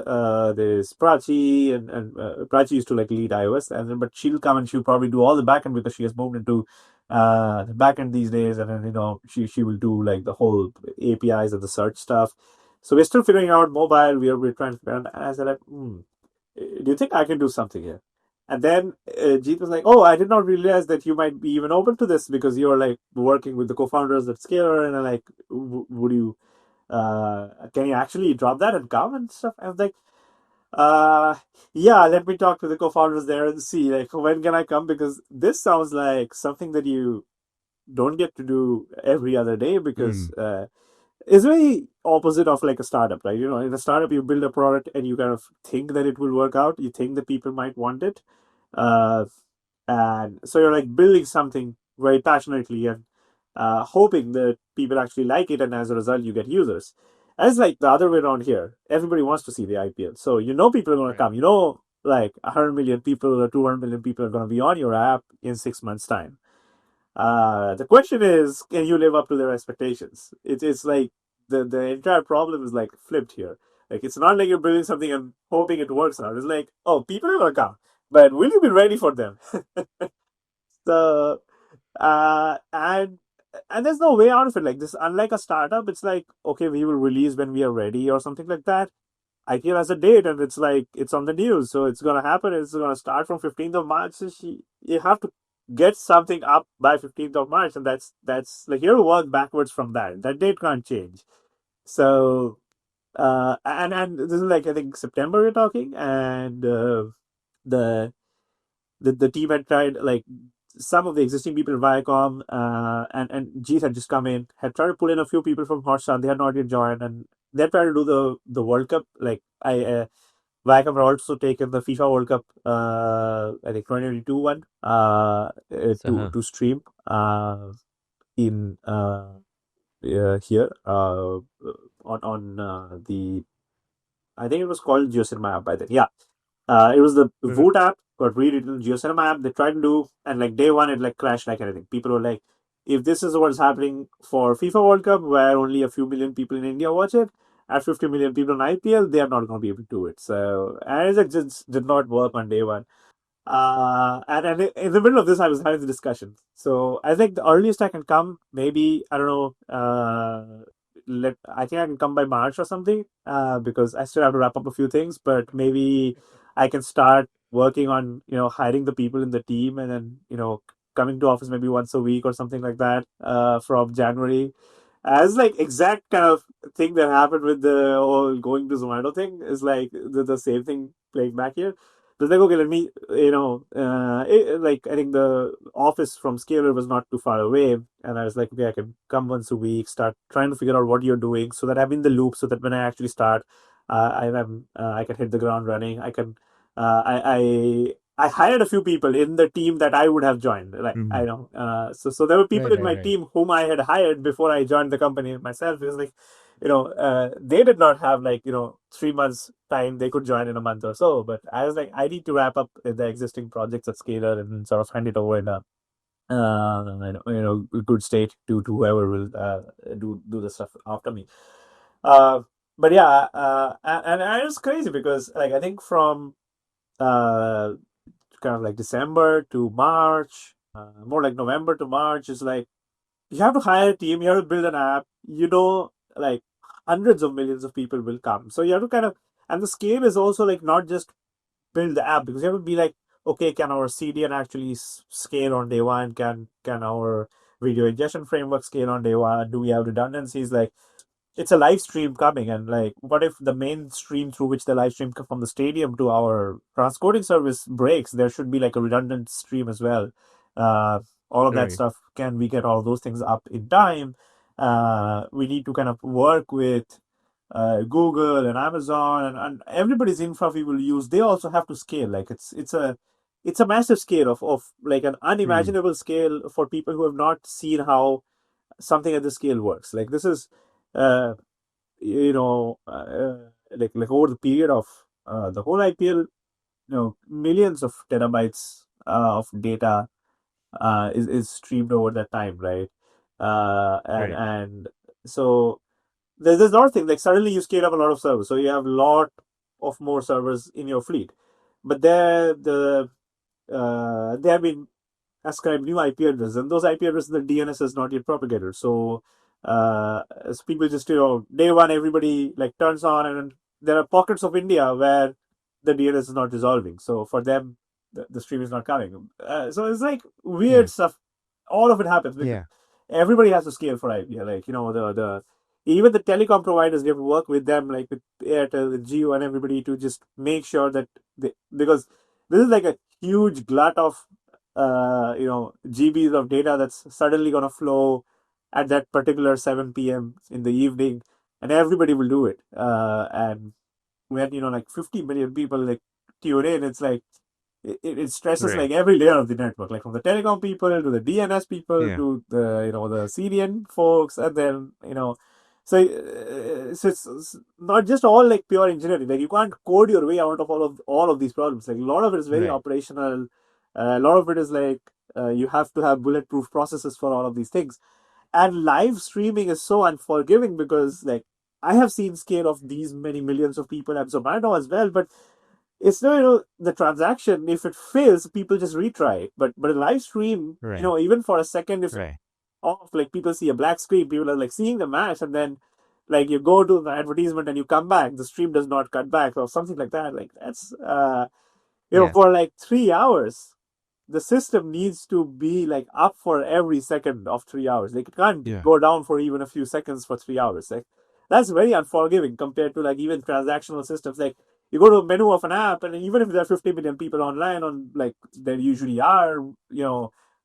There's Prachi, and Prachi used to like lead iOS, but she'll come and she'll probably do all the backend because she has moved into the backend these days, and then she will do like the whole APIs and the search stuff. So we're still figuring out mobile. We're trying to figure out. And I said like, do you think I can do something here? And then Jeet was like, oh, I did not realize that you might be even open to this because you're like working with the co-founders at Scalar, and I'm like, would you? Can you actually drop that and come and stuff? I was like, yeah, let me talk to the co-founders there and see like when can I come, because this sounds like something that you don't get to do every other day, because it's very opposite of like a startup, right? In a startup you build a product and you kind of think that it will work out, you think that people might want it, and so you're like building something very passionately and hoping that people actually like it, and as a result you get users. As like the other way around here, everybody wants to see the IPL, so people are going to come. Like 100 million people or 200 million people are going to be on your app in 6 months time. The question is, can you live up to their expectations? It's like the entire problem is like flipped here. Like it's not like you're building something and hoping it works out. It's like, oh, people are gonna come, but will you be ready for them? So uh, and and there's no way out of it. Like this, unlike a startup, it's like okay, we will release when we are ready or something like that. IPL has a date, and it's like it's on the news, so it's gonna happen. It's gonna start from 15th of March. So you have to get something up by 15th of March, and that's like you have to work backwards from that. That date can't change. So and this is like I think September we're talking, and the the team had tried like some of the existing people in Viacom and Jeet had just come in, had tried to pull in a few people from Hotstar. They had not yet joined, and they had tried to do the World Cup. Like Viacom had also taken the FIFA World Cup, I think 2022 one, to stream in here on the I think it was called JioCinema app by then. Yeah, it was the Voot app got rewritten JioCinema app. They tried to do, and like day one, it like crashed like anything. People were like, if this is what's happening for FIFA World Cup, where only a few million people in India watch it, at 50 million people in IPL, they are not going to be able to do it. So, and it just did not work on day one. And in the middle of this, I was having the discussion. So I think the earliest I can come, maybe I don't know. I think I can come by March or something. Because I still have to wrap up a few things, but maybe I can start working on hiring the people in the team, and then coming to office maybe once a week or something like that. From January, as like exact kind of thing that happened with the whole going to Zomato thing is like the same thing playing back here. So like, okay, let me, like I think the office from Scalar was not too far away, and I was like, okay, I can come once a week, start trying to figure out what you're doing, so that I'm in the loop, so that when I actually start, I can hit the ground running. I can, I hired a few people in the team that I would have joined. Like I know, so there were people in my team whom I had hired before I joined the company myself. It was like they did not have like 3 months time. They could join in a month or so, but I was like, I need to wrap up the existing projects at Scalar and sort of hand it over in a good state to whoever will do the stuff after me. But yeah, and it's crazy because like I think from uh kind of like December to March, more like November to March is like you have to hire a team, you have to build an app, like hundreds of millions of people will come. So you have to kind of, and the scale is also like not just build the app, because you have to be like, okay, can our CDN actually scale on day one? Can our video ingestion framework scale on day one? Do we have redundancies? Like, it's a live stream coming, and like what if the main stream through which the live stream from the stadium to our transcoding service breaks? There should be like a redundant stream as well. uh, all of that stuff, can we get all those things up in time? We need to kind of work with Google and Amazon, and everybody's infra we will use, they also have to scale. Like it's a massive scale of like an unimaginable scale for people who have not seen how something at this scale works. Like this is uh, you know, like over the period of the whole IPL, millions of terabytes of data is streamed over that time, right? And so there's a lot of things. Like suddenly you scale up a lot of servers, so you have a lot of more servers in your fleet, but they have been ascribe new IP addresses, and those IP addresses, the DNS is not yet propagated. So, as people just day one, everybody like turns on, and there are pockets of India where the DNS is not resolving. So for them, the stream is not coming. So it's like weird stuff. All of it happens because everybody has to scale for IPL. Like the even the telecom providers, we have to work with them, like with Airtel, and Jio, and everybody to just make sure that because this is like a huge glut of GBs of data that's suddenly going to flow at that particular 7 p.m. in the evening, and everybody will do it. And when like 50 million people like tune in, it's like it stresses like every layer of the network, like from the telecom people to the DNS people to the the CDN folks, and then so it's not just all like pure engineering. Like you can't code your way out of all of these problems. Like a lot of it is very operational. A lot of it is like You have to have bulletproof processes for all of these things. And live streaming is so unforgiving because, like, I have seen scale of these many millions of people at Zomato as well, but it's no, the transaction. If it fails, people just retry it. But a live stream, Right. even for a second, if it's Right. off, like people see a black screen, people are like seeing the match, and then like you go to the advertisement and you come back, the stream does not cut back or something like that. Like that's Yeah. for like 3 hours, the system needs to be like up for every second of 3 hours. Like it can't Yeah. go down for even a few seconds for 3 hours. Like that's very unforgiving compared to like even transactional systems. Like you go to a menu of an app, and even if there are 50 million people online, on like there usually are, on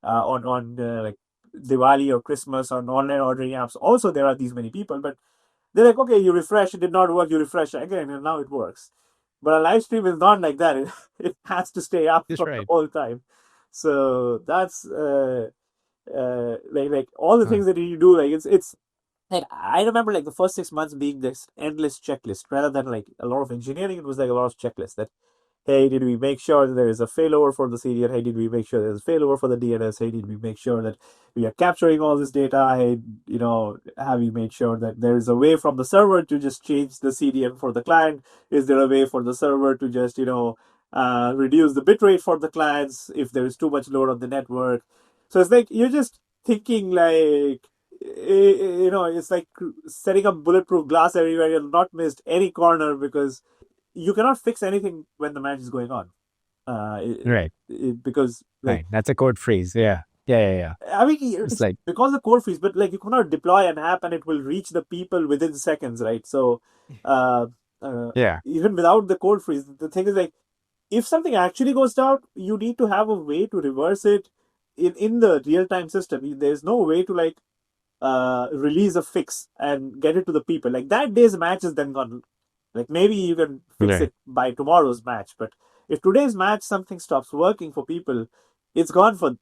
like Diwali or Christmas on online ordering apps, also there are these many people, but they're like, okay, you refresh, it did not work, you refresh again, and now it works. But a live stream is not like that. It has to stay up That's for the right. whole time. So that's like all the Uh, things that you do. Like it's like I remember like the first 6 months being this endless checklist rather than like a lot of engineering. It was like a lot of checklists that, hey, did we make sure that there is a failover for the CDN? Hey, did we make sure there's a failover for the DNS? Hey, did we make sure that we are capturing all this data? Hey, have we made sure that there is a way from the server to just change the CDN for the client? Is there a way for the server to just, reduce the bitrate for the clients if there is too much load on the network? So it's like you're just thinking like, it's like setting up bulletproof glass everywhere. You'll not missed any corner because you cannot fix anything when the match is going on. right. Because like Right. That's a code freeze. Yeah. Yeah. Yeah. Yeah. I mean It's it's like, because the core freeze, but like you cannot deploy an app and it will reach the people within seconds, right? So uh, uh, yeah. even without the code freeze, the thing is like if something actually goes down, you need to have a way to reverse it in the real time system. There's no way to like release a fix and get it to the people. Like that day's match is then gone. Like maybe you can fix Right. it by tomorrow's match, but if today's match something stops working for people, it's gone for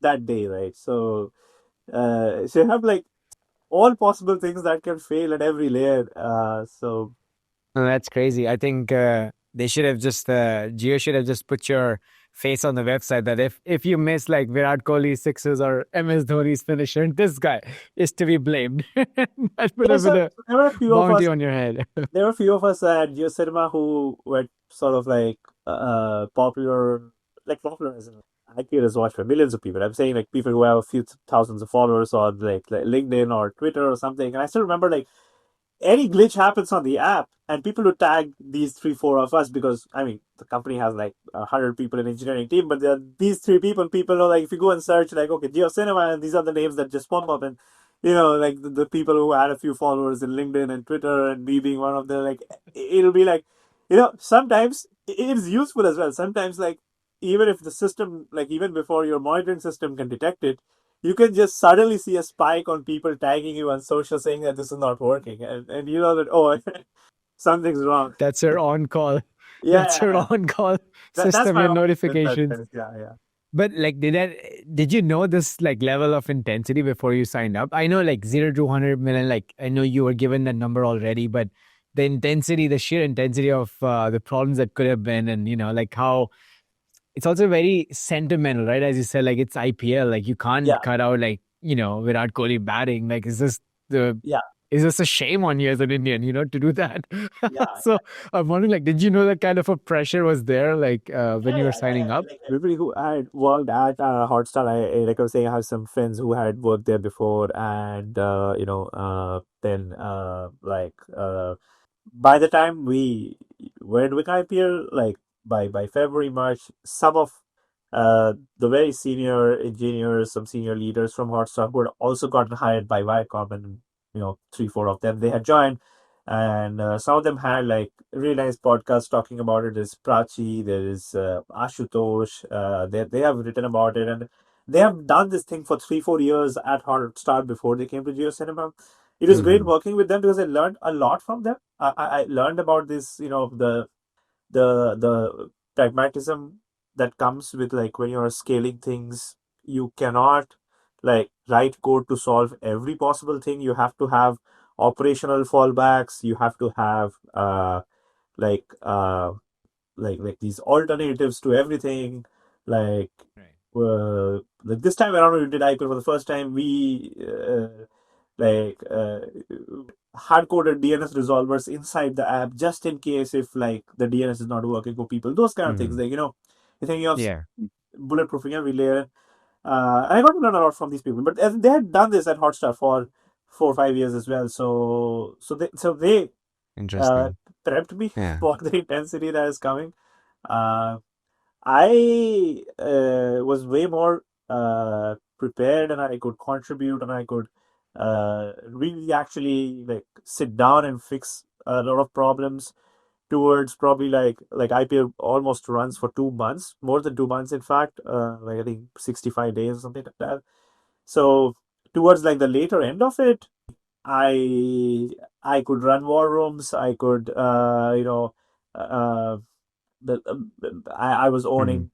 that day, right? So you have like all possible things that can fail at every layer. So No, that's crazy. I think they should have just Geo should have just put your face on the website that if you miss like Virat Kohli's sixes or MS Dhoni's finisher, this guy is to be blamed. That would yeah, have been so a there were a few of bounty us. on your head. There were a few of us at GeoCinema who were sort of like popular, like popular as in IPL is watched by millions of people. I'm saying like people who have a few thousands of followers on like LinkedIn or Twitter or something. And I still remember like any glitch happens on the app, and people would tag these three, four of us because I mean the company has like 100 people in engineering team, but there are these three people. People know like if you go and search like okay GeoCinema, and these are the names that just pop up, and like the people who had a few followers in LinkedIn and Twitter, and me being one of them, like it'll be like sometimes it's useful as well. Sometimes like even if the system like even before your monitoring system can detect it, you can just suddenly see a spike on people tagging you on social saying that this is not working, and you know that something's wrong. That's your on call. Yeah, That's yeah, your yeah. on call That's system, my your own with that notifications. kind of, yeah, yeah. But like, did you know this like level of intensity before you signed up? I know like 0 to 100 million. Like I know you were given that number already, but the intensity, the sheer intensity of the problems that could have been, and like how it's also very sentimental, right? As you said, like it's IPL, like you can't Yeah, cut out like Virat Kohli batting. Like, the yeah, is this a shame on you as an Indian, to do that? yeah, So I'm wondering, like, did you know that kind of a pressure was there, like when yeah, you were yeah, yeah, signing yeah. up? Like everybody who had worked at Hotstar, like I was saying, I have some friends who had worked there before, and then by the time we were doing IPL, like by February, March, some of the very senior engineers, some senior leaders from Hotstar who had also gotten hired by Viacom, and three, four of them they had joined, and some of them had like really nice podcasts talking about it. There's Prachi, there is Ashutosh. They have written about it, and they have done this thing for 3, 4 years at Hotstar before they came to GeoCinema. It was great Hmm. working with them because I learned a lot from them. I learned about this, the pragmatism that comes with like when you're scaling things. You cannot like write code to solve every possible thing. You have to have operational fallbacks. You have to have like uh like these alternatives to everything. Like Right. like this time around when we did IPL for the first time, we like hard coded DNS resolvers inside the app just in case if like the DNS is not working for people. Those kind of things, like you're thinking of Yeah. bulletproofing every layer. And I got to learn a lot from these people, but they had done this at Hotstar for 4 or 5 years as well. So they uh, Interesting. prepped me Yeah. for the intensity that is coming. Uh, I was way more prepared, and I could contribute, and I could really actually like sit down and fix a lot of problems towards probably like IPL almost runs for 2 months, more than 2 months, in fact, like I think 65 days or something like that. So towards like the later end of it, I I could run war rooms. I could uh, I was Mhm. owning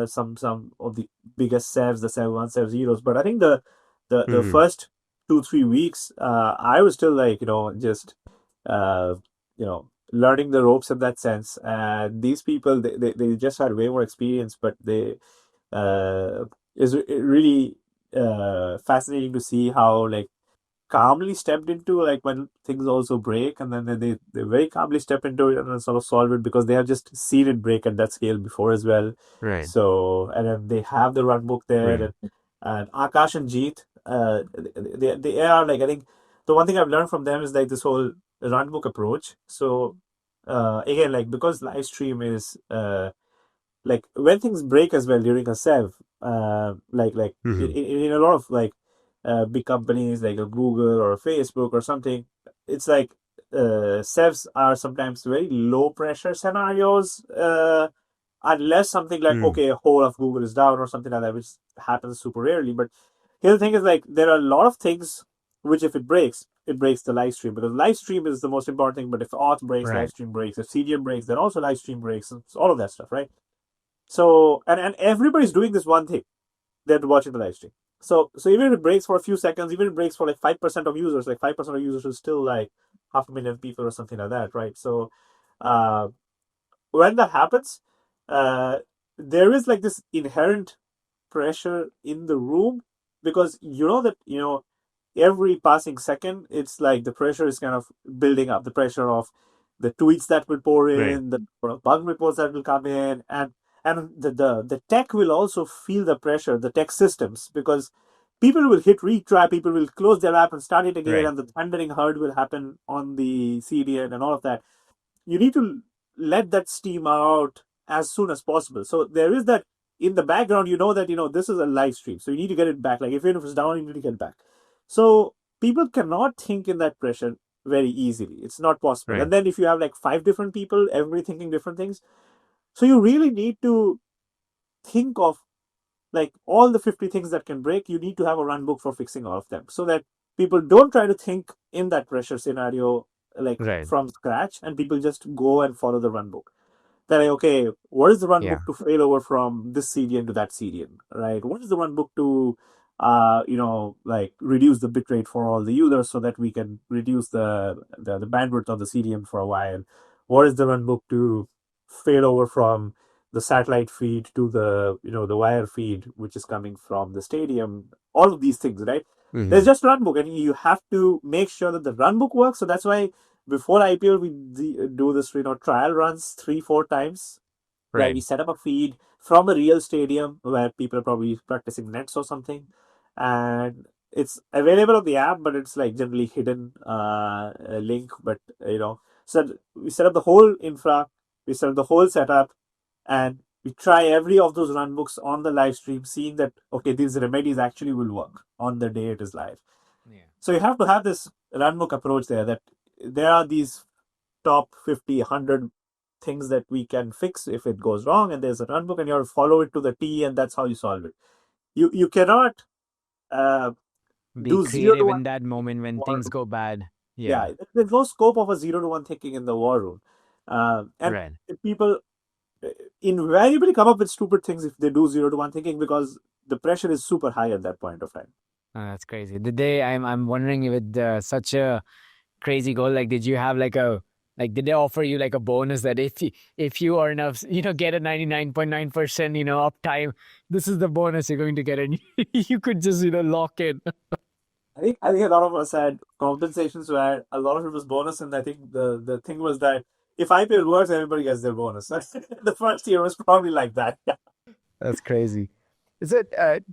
some of the biggest saves, the 7-1, 7-0s. But I think the Mhm. first 2 3 weeks, I was still like just uh, learning the ropes in that sense. And these people, they just had way more experience, but they is really fascinating to see how like calmly stepped into like when things also break, and then they very calmly step into it and then sort of solve it because they have just seen it break at that scale before as well. Right. So and then they have the run book there, Right. and Akash and Jeet, they are like, I think the one thing I've learned from them is like this whole run book approach. So again, like because live stream is like when things break as well during a sev, like Mhm. in a lot of like big companies like a Google or a Facebook or something, it's like sevs are sometimes very low pressure scenarios, unless something like, Mhm. okay, a whole of Google is down or something like that, which happens super rarely. But here the thing is like there are a lot of things which if it breaks the live stream, because live stream is the most important thing. But if auth breaks, live Right. stream breaks. If CDM breaks, then also live stream breaks, and all of that stuff, right? So and everybody's doing this one thing. They're watching the live stream. So even if it breaks for a few seconds, even if it breaks for like 5% of users, like 5% of users is still like 500,000 people or something like that, right? So uh, when that happens, uh, there is like this inherent pressure in the room, because you know that every passing second, it's like the pressure is kind of building up. The pressure of the tweets that will pour Right. in, the bug reports that will come in, and the tech will also feel the pressure, the tech systems, because people will hit retry, people will close their app and start it again, Right. and the thundering herd will happen on the CDN and all of that. You need to let that steam out as soon as possible. So there is that in the background, that this is a live stream, so you need to get it back. Like if it's down, you need to get it back. So people cannot think in that pressure very easily. It's not possible. Right. And then if you have like 5 different people, everybody thinking different things, so you really need to think of like all the 50 things that can break. You need to have a run book for fixing all of them, so that people don't try to think in that pressure scenario like Right. from scratch, and people just go and follow the run book. That like, okay, what is the run Yeah. book to fail over from this CDN to that CDN, right? What is the run book to like reduce the bit rate for all the users so that we can reduce the bandwidth of the CDN for a while? What is the run book to fail over from the satellite feed to the wire feed which is coming from the stadium? All of these things, right? There's Mhm. just run book, and you have to make sure that the run book works. So that's why before IPL, we do this, trial runs 3 4 times, where Right. we set up a feed from a real stadium where people are probably practicing nets or something, and it's available on the app, but it's like generally hidden link. But so we set up the whole infra, we set up the whole setup, and we try every of those run books on the live stream, seeing that okay, these remedies actually will work on the day it is live. Yeah. So you have to have this run book approach there, that there are these top 50, 100 things that we can fix if it goes wrong, and there's a run book, and you have to follow it to the T, and that's how you solve it. You cannot uh, Be do zero to creative one in that moment when war things room. go bad. Yeah. Yeah, there's no scope of a 0 to 1 thinking in the war room. And Right. people uh, invariably come up with stupid things if they do 0 to 1 thinking, because the pressure is super high at that point of time. That's crazy. Did they? I'm wondering if with such a crazy goal, like, did you have like a Like, did they offer you like a bonus that if you are enough, get a 99.9%, uptime, this is the bonus you're going to get, and you could just, lock in. I think a lot of us had compensations where a lot of it was bonus, and I think the thing was that if IPL works, everybody gets their bonus. The first year was probably like that. Yeah. That's crazy. So,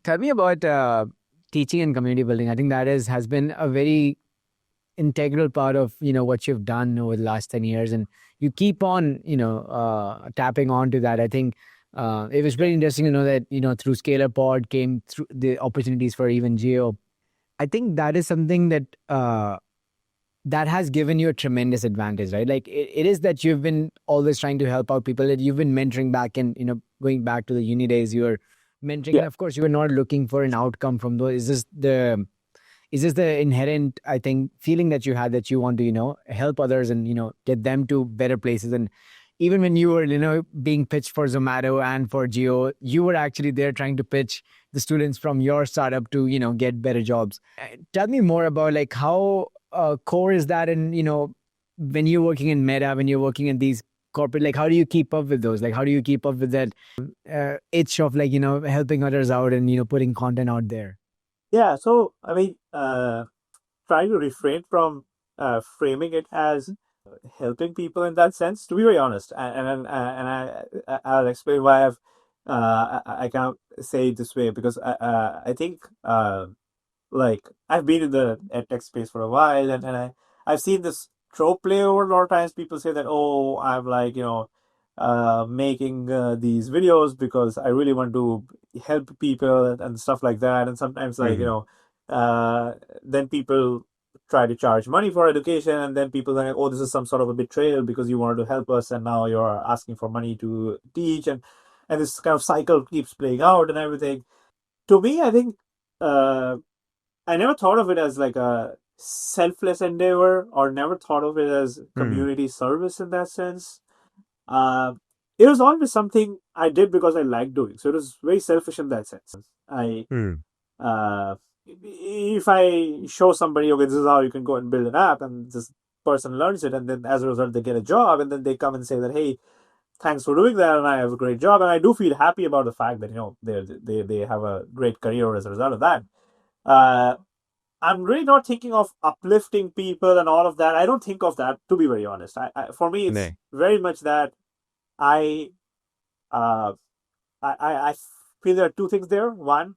tell me about teaching and community building. I think that has been a very integral part of what you've done over the last 10 years, and you keep on tapping onto that. I think it was very interesting to know that through Scalar Pod came through the opportunities for even Geo. I think that is something that that has given you a tremendous advantage, right? Like it is that you've been always trying to help out people, that you've been mentoring back, and going back to the uni days, you were mentoring, and of course you were not looking for an outcome from those. Is this the inherent, I think, feeling that you had, that you want to help others and get them to better places? And even when you were being pitched for Zomato and for Geo, you were actually there trying to pitch the students from your startup to get better jobs. Tell me more about like how core is that, and when you're working in Meta, when you're working in these corporate, like how do you keep up with those? Like how do you keep up with that itch of like helping others out and putting content out there? Yeah. So I mean, trying to refrain from framing it as helping people in that sense. To be very honest, I'll explain why I can't say it this way, because I think like I've been in the edtech space for a while, and I've seen this trope play over a lot of times. People say that, oh, I'm like making these videos because I really want to help people and stuff like that. And sometimes like then people try to charge money for education, and then people are like, oh, this is some sort of a betrayal because you wanted to help us and now you're asking for money to teach, and this kind of cycle keeps playing out and everything. To me, I think I never thought of it as like a selfless endeavor, or never thought of it as community service in that sense. uh, it was always something I did because I liked doing, so it was very selfish in that sense. I uh, if I show somebody, okay, this is how you can go and build an app, and this person learns it, and then as a result they get a job, and then they come and say that, hey, thanks for doing that, and I have a great job, and I do feel happy about the fact that they have a great career as a result of that. uh, I'm really not thinking of uplifting people and all of that. I don't think of that, to be very honest. For me, it's very much that I, uh, I feel there are two things there. One,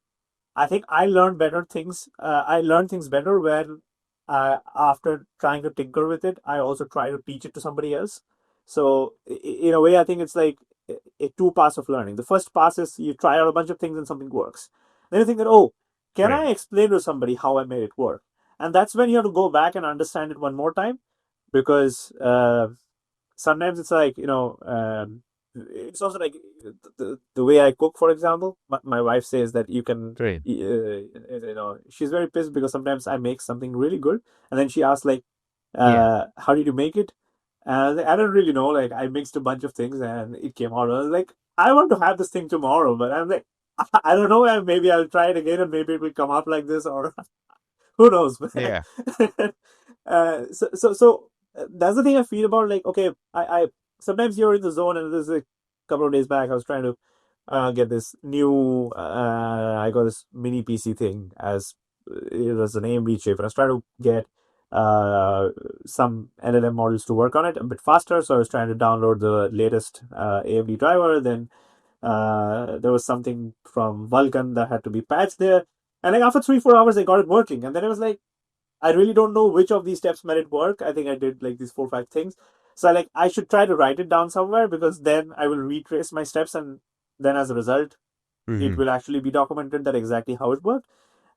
I think I learn better things. I learn things better when, after trying to tinker with it, I also try to teach it to somebody else. So in a way, I think it's like a two pass of learning. The first pass is you try out a bunch of things and something works. Then you think that, oh, can I explain to somebody how I made it work? And that's when you have to go back and understand it one more time, because sometimes it's like it's also like the way I cook, for example. My wife says that you can, she's very pissed because sometimes I make something really good, and then she asks like, how did you make it? And I was like, I don't really know. Like I mixed a bunch of things and it came out. I was like, I want to have this thing tomorrow, but I'm like, I don't know. Maybe I'll try it again, and maybe it will come up like this, or who knows? Yeah. So that's the thing I feel about, like, okay, I sometimes you're in the zone, and this is a couple of days back I was trying to get this new I got this mini PC thing, as it was an AMD chip, and I was trying to get some LLM models to work on it a bit faster. So I was trying to download the latest AMD driver. Then there was something from Vulkan that had to be patched there. And like after 3-4 hours, I got it working. And then I was like, I really don't know which of these steps made it work. I think I did like these 4 or 5 things. So like I should try to write it down somewhere, because then I will retrace my steps, and then as a result, it will actually be documented that exactly how it worked.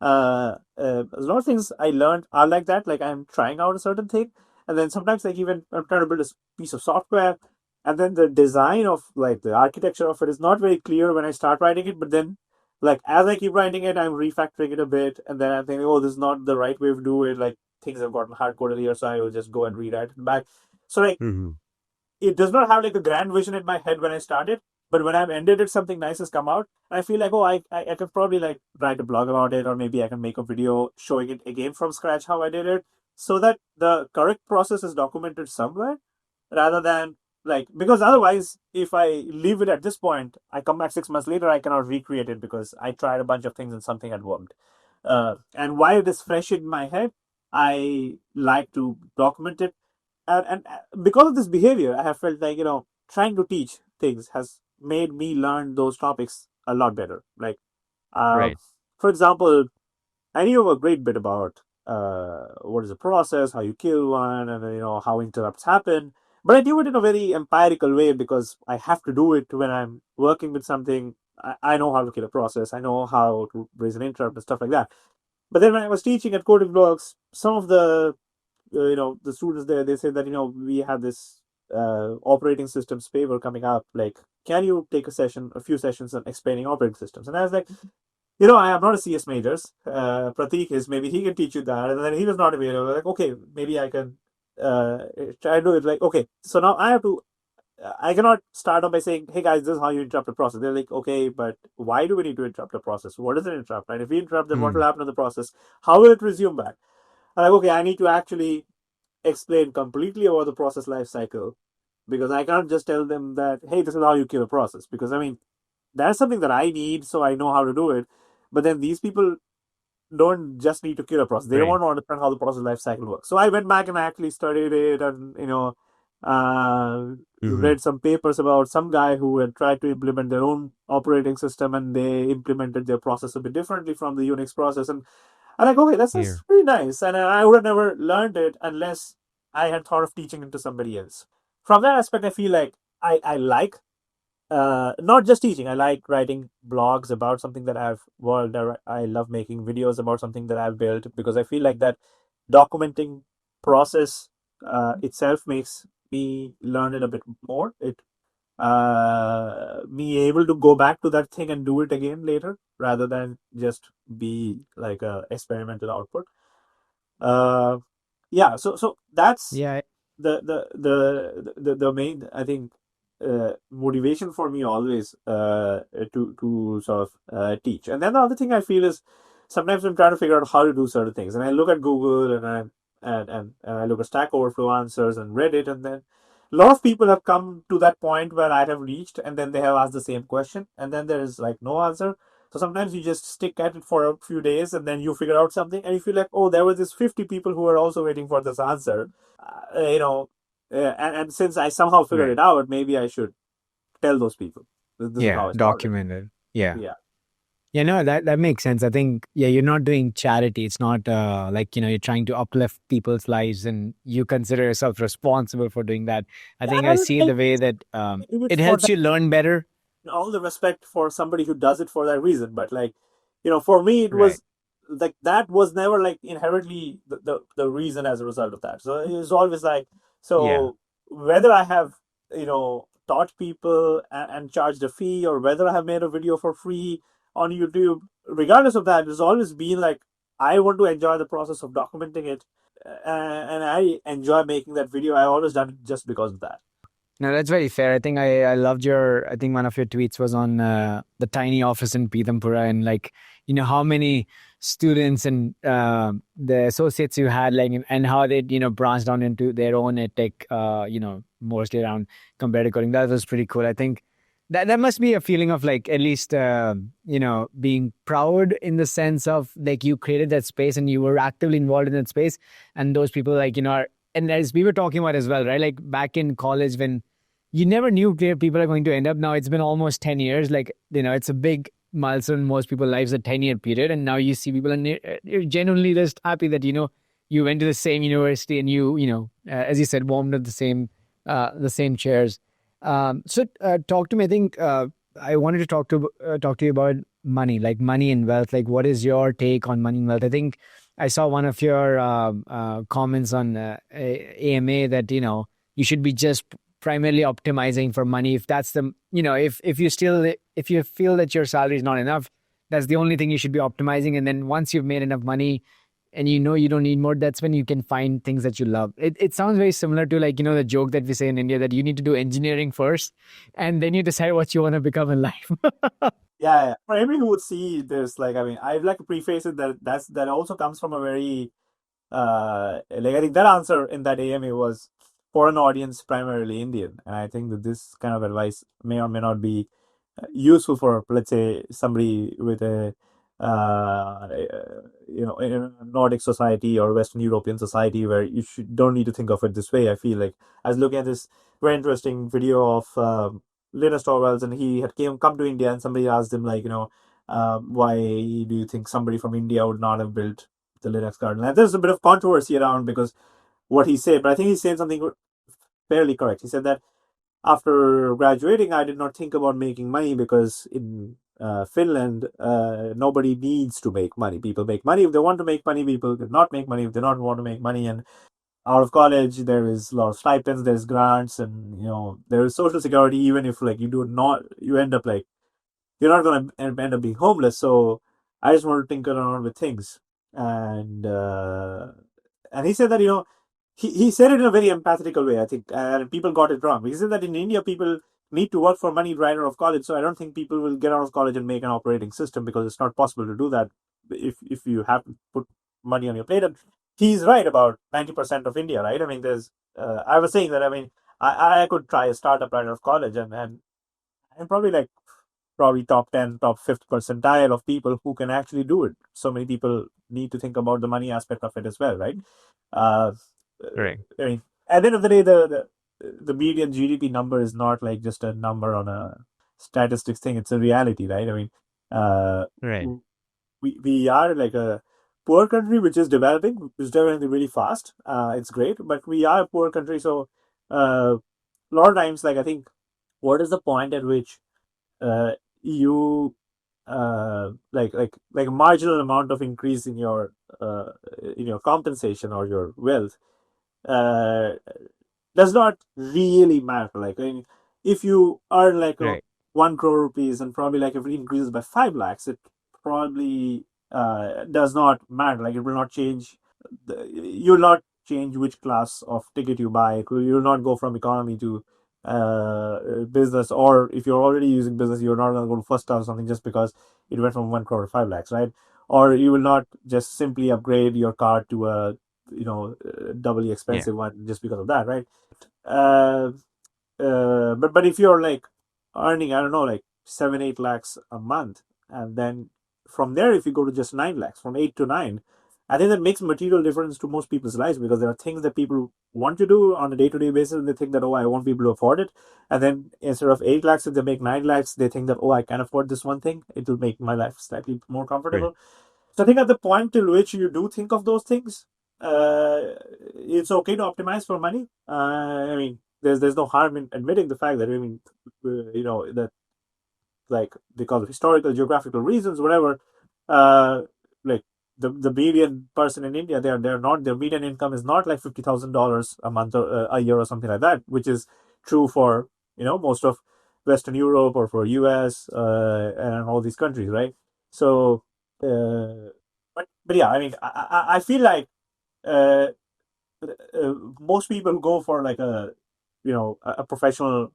A lot of things I learned are like that. Like I'm trying out a certain thing, and then sometimes like even I'm trying to build a piece of software, and then the design of like the architecture of it is not very clear when I start writing it. But then like as I keep writing it, I'm refactoring it a bit, and then I'm thinking, oh, this is not the right way to do it. Like things have gotten hard coded here, so I will just go and rewrite it back. So like it does not have like a grand vision in my head when I started, but when I've ended it, something nice has come out. And I feel like, oh, I could probably like write a blog about it, or maybe I can make a video showing it again from scratch how I did it, so that the correct process is documented somewhere. rather than because otherwise, if I leave it at this point, I come back 6 months later, I cannot recreate it because I tried a bunch of things and something had worked. And while it is fresh in my head, I like to document it. And because of this behavior, I have felt like, trying to teach things has made me learn those topics a lot better. Uh, Right. for example, I knew a great bit about what is the process, how you kill one, and how interrupts happen. But I do it in a very empirical way because I have to do it when I'm working with something. I know how to kill a process. I know how to raise an interrupt and stuff like that. But then when I was teaching at coding blocks, some of the the students there, they said that we have this operating systems paper coming up. Like, can you take a few sessions on explaining operating systems? And I was like, I am not a CS majors. Pratik is, maybe he can teach you that. And then he was not available. Like, okay, maybe I can try to do it. Like, okay, so now I cannot start off by saying, hey guys, this is how you interrupt a process. They're like, okay, but why do we need to interrupt a process? What does it interrupt? And if we interrupt, then what will Hmm. happen to the process? How will it resume back? I'm like, okay, I need to actually explain completely about the process life cycle because I can't just tell them that, hey, this is how you kill a process. Because I mean, that's something that I need, so I know how to do it. But then these people don't just need to kill a process; they Right. want to understand how the process life cycle works. So I went back and actually studied it, and Hmm. read some papers about some guy who had tried to implement their own operating system, and they implemented their process a bit differently from the Unix process. And I'm like, okay, that's Here. pretty nice, and I would have never learned it unless I had thought of teaching it to somebody else. From that aspect, I feel like I like not just teaching. I like writing blogs about something that I've worked. I love making videos about something that I've built because I feel like that documenting process itself makes me learn it a bit more. It me able to go back to that thing and do it again later rather than just be like a experimental output. Uh, yeah, so that's Yeah. the main, I think, motivation for me always to sort of teach. And then the other thing I feel is sometimes I'm trying to figure out how to do certain things, and I look at Google and I look at Stack Overflow answers and Reddit, and then a lot of people have come to that point where I have reached, and then they have asked the same question, and then there is like no answer. So sometimes you just stick at it for a few days and then you figure out something and you feel like, oh, there were these 50 people who are also waiting for this answer. Uh, you know, and since I somehow figured Right. it out, maybe I should tell those people this is Yeah, how I started. documented. Yeah. Yeah. Yeah, no, that makes sense. I think, yeah, you're not doing charity. It's not like, you're trying to uplift people's lives and you consider yourself responsible for doing that. I think I see I the way that do it it for helps that. you learn better. All the respect for somebody who does it for that reason, but like, for me it Right. was like that was never like inherently the reason as a result of that. So it was always like, Yeah. so whether I have taught people and charged a fee, or whether I have made a video for free on YouTube, regardless of that, it's always been like I want to enjoy the process of documenting it, and I enjoy making that video. I always done it just because of that. No, that's very fair. I think I loved I think one of your tweets was on the tiny office in Pitampura and like, how many students and the associates you had, like, and how they, branched on into their own tech, mostly around comparative coding. That was pretty cool. I think that must be a feeling of like, at least, being proud in the sense of like you created that space and you were actively involved in that space. And those people like, and as we were talking about as well, right? Like back in college when you never knew where people are going to end up. Now it's been almost 10 years. Like, it's a big milestone in most people's lives, a 10-year period. And now you see people and you're genuinely just happy that, you went to the same university and as you said, warmed up the same chairs. So talk to me. I think I wanted to talk to you about money, like money and wealth. Like, what is your take on money and wealth? I think I saw one of your comments on AMA that, you should be just primarily optimizing for money. If that's the, if you feel that your salary is not enough, that's the only thing you should be optimizing. And then once you've made enough money and you don't need more, that's when you can find things that you love. It sounds very similar to like, the joke that we say in India that you need to do engineering first and then you decide what you want to become in life. Yeah, for everyone who would see this, like, I mean, I'd like to preface it that also comes from a very like, I think that answer in that AMA was for an audience primarily Indian. And I think that this kind of advice may or may not be useful for, let's say, somebody with a in a Nordic society or Western European society where don't need to think of it this way. I feel like I was looking at this very interesting video of Linus Torvalds, and he had come to India, and somebody asked him, like, why do you think somebody from India would not have built the Linux kernel? And there's a bit of controversy around because what he said, but I think he said something fairly correct. He said that after graduating, I did not think about making money because in Finland, nobody needs to make money. People make money if they want to make money. People do not make money if they don't want to make money. And out of college, there is a lot of stipends, there's grants, and there is social security. Even if like you end up like you're not going to end up being homeless. So I just want to tinker around with things, and he said that he said it in a very empathetical way, I think, and people got it wrong. He said that in India, people need to work for money right out of college, so I don't think people will get out of college and make an operating system because it's not possible to do that if you have to put money on your plate. And he's right about 90% of India, right? I mean, I was saying that, I mean, I could try a startup right out of college, and I'm probably top 10, top 5th percentile of people who can actually do it. So many people need to think about the money aspect of it as well, right? Uh, Right. I mean, at the end of the day, the median GDP number is not like just a number on a statistics thing. It's a reality, right? I mean, uh, Right. we are like a poor country which is developing, which is developing really fast. It's great, but we are a poor country, so a lot of times, like, I think, what is the point at which uh, you like a marginal amount of increase in your compensation or your wealth uh, does not really matter. Like, I mean, if you earn like a Right. 1 crore rupees, and probably like if it increases by 5 lakhs, it probably does not matter. Like, it will not change. You will not change which class of ticket you buy. You will not go from economy to business, or if you're already using business, you're not going to go to first class or something just because it went from 1 crore to 5 lakhs, right? Or you will not just simply upgrade your car to a doubly Yeah. expensive one just because of that, right? Uh, but if you're like earning, I don't know, like 7-8 lakhs a month, and then from there, if you go to just 9 lakhs, from 8 to 9, I think that makes material difference to most people's lives, because there are things that people want to do on a day-to-day basis, and they think that, oh, I won't be able to afford it. And then instead of 8 lakhs, if they make 9 lakhs, they think that, oh, I can afford this one thing. It will make my life slightly more Right. comfortable. So I think at the point till which you do think of those things, it's okay to optimize for money. I mean, there's no harm in admitting the fact that, I mean, that, like, because of historical, geographical reasons, whatever, uh, like the median person in India, they're not, their median income is not like $50,000 a month or a year or something like that, which is true for most of Western Europe or for US and all these countries, right? So, but yeah, I mean, I feel like uh, most people go for like a professional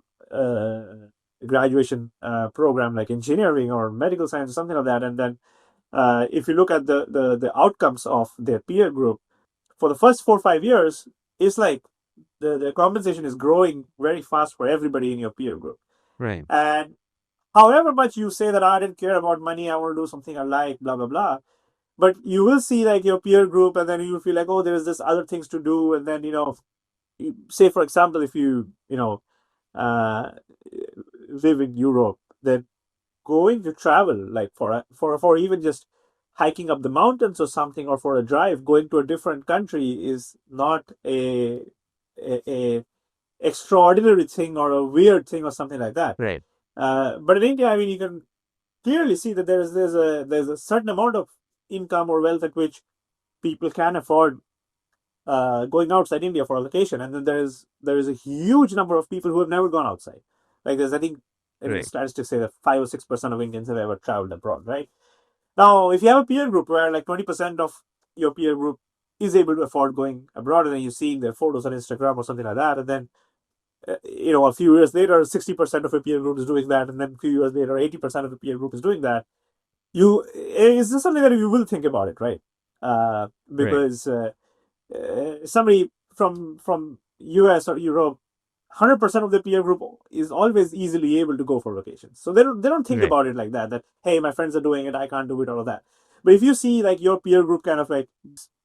graduation program like engineering or medical science or something like that, and then if you look at the outcomes of their peer group for the first 4 or 5 years, it's like the compensation is growing very fast for everybody in your peer group. Right. And however much you say that I didn't care about money, I want to do something I like, blah blah blah, but you will see like your peer group, and then you feel like, oh, there's this other things to do, and then say, for example, if uh, live in Europe, then going to travel, like for even just hiking up the mountains or something, or for a drive, going to a different country is not a extraordinary thing or a weird thing or something like that. Right. But in India, I mean, you can clearly see that there's a certain amount of income or wealth at which people can afford going outside India for a vacation, and then there is a huge number of people who have never gone outside. Like, I think Right. statistics say that 5 or 6% of Indians have ever traveled abroad. Right now, if you have a peer group where like 20% of your peer group is able to afford going abroad, and then you're seeing their photos on Instagram or something like that, and then a few years later, 60% of your peer group is doing that, and then a few years later, 80% of the peer group is doing that. Is this something that you will think about it, right? Right. Because somebody from US or Europe, 100% of the peer group is always easily able to go for vacations. So they don't think Right. about it like that, that, hey, my friends are doing it, I can't do it, all of that. But if you see like your peer group kind of like,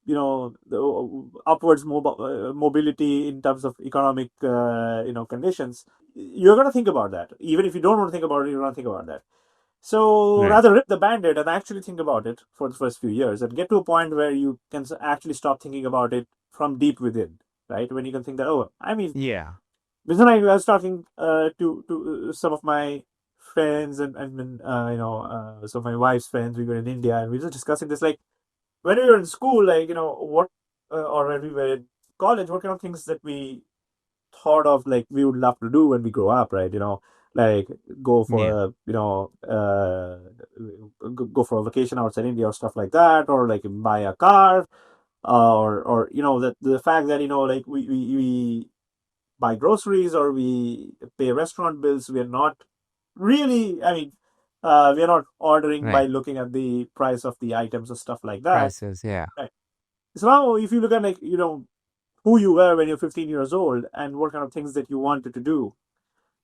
the upwards mobility in terms of economic, conditions, you're going to think about that. Even if you don't want to think about it, you're going to think about that. So Right. rather rip the band-aid and actually think about it for the first few years and get to a point where you can actually stop thinking about it from deep within, right? When you can think that, oh, I mean, Yeah. because I was talking to some of my friends and some of my wife's friends. We were in India and we were just discussing this. Like when we were in school, like what or when we were in college, what kind of things that we thought of like we would love to do when we grow up, right? Like go for Yeah. go for a vacation outside India or stuff like that, or like buy a car, or the fact that like we buy groceries or we pay restaurant bills, we are not really, I mean, we are not ordering by Right. looking at the price of the items or stuff like that. Prices. Yeah. Right. So now, if you look at like who you were when you're 15 years old and what kind of things that you wanted to do,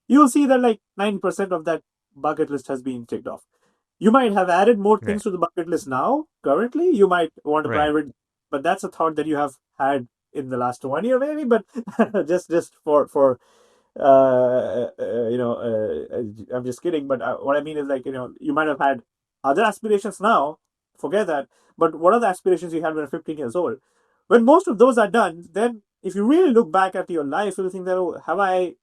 you'll see that like 90% of that bucket list has been ticked off. You might have added more Right. things to the bucket list now. Currently, you might want a Right. private, but that's a thought that you have had in the last 1 year, maybe. But just for I'm just kidding. But what I mean is like you might have had other aspirations now. Forget that. But what are the aspirations you had when you're 15 years old? When most of those are done, then if you really look back at your life, you'll think that, oh, have I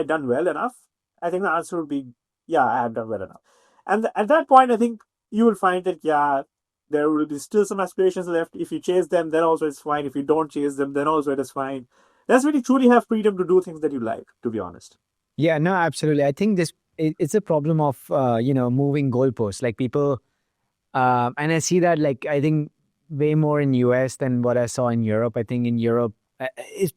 done well enough? I think the answer would be, yeah, I have done well enough. And at that point, I think you will find that, yeah, there will be still some aspirations left. If you chase them, then also it's fine. If you don't chase them, then also it is fine. That's when you truly have freedom to do things that you like, to be honest. Yeah, no, absolutely. I think it's a problem of moving goalposts. Like people, and I see that like I think way more in US than what I saw in Europe. I think in Europe it's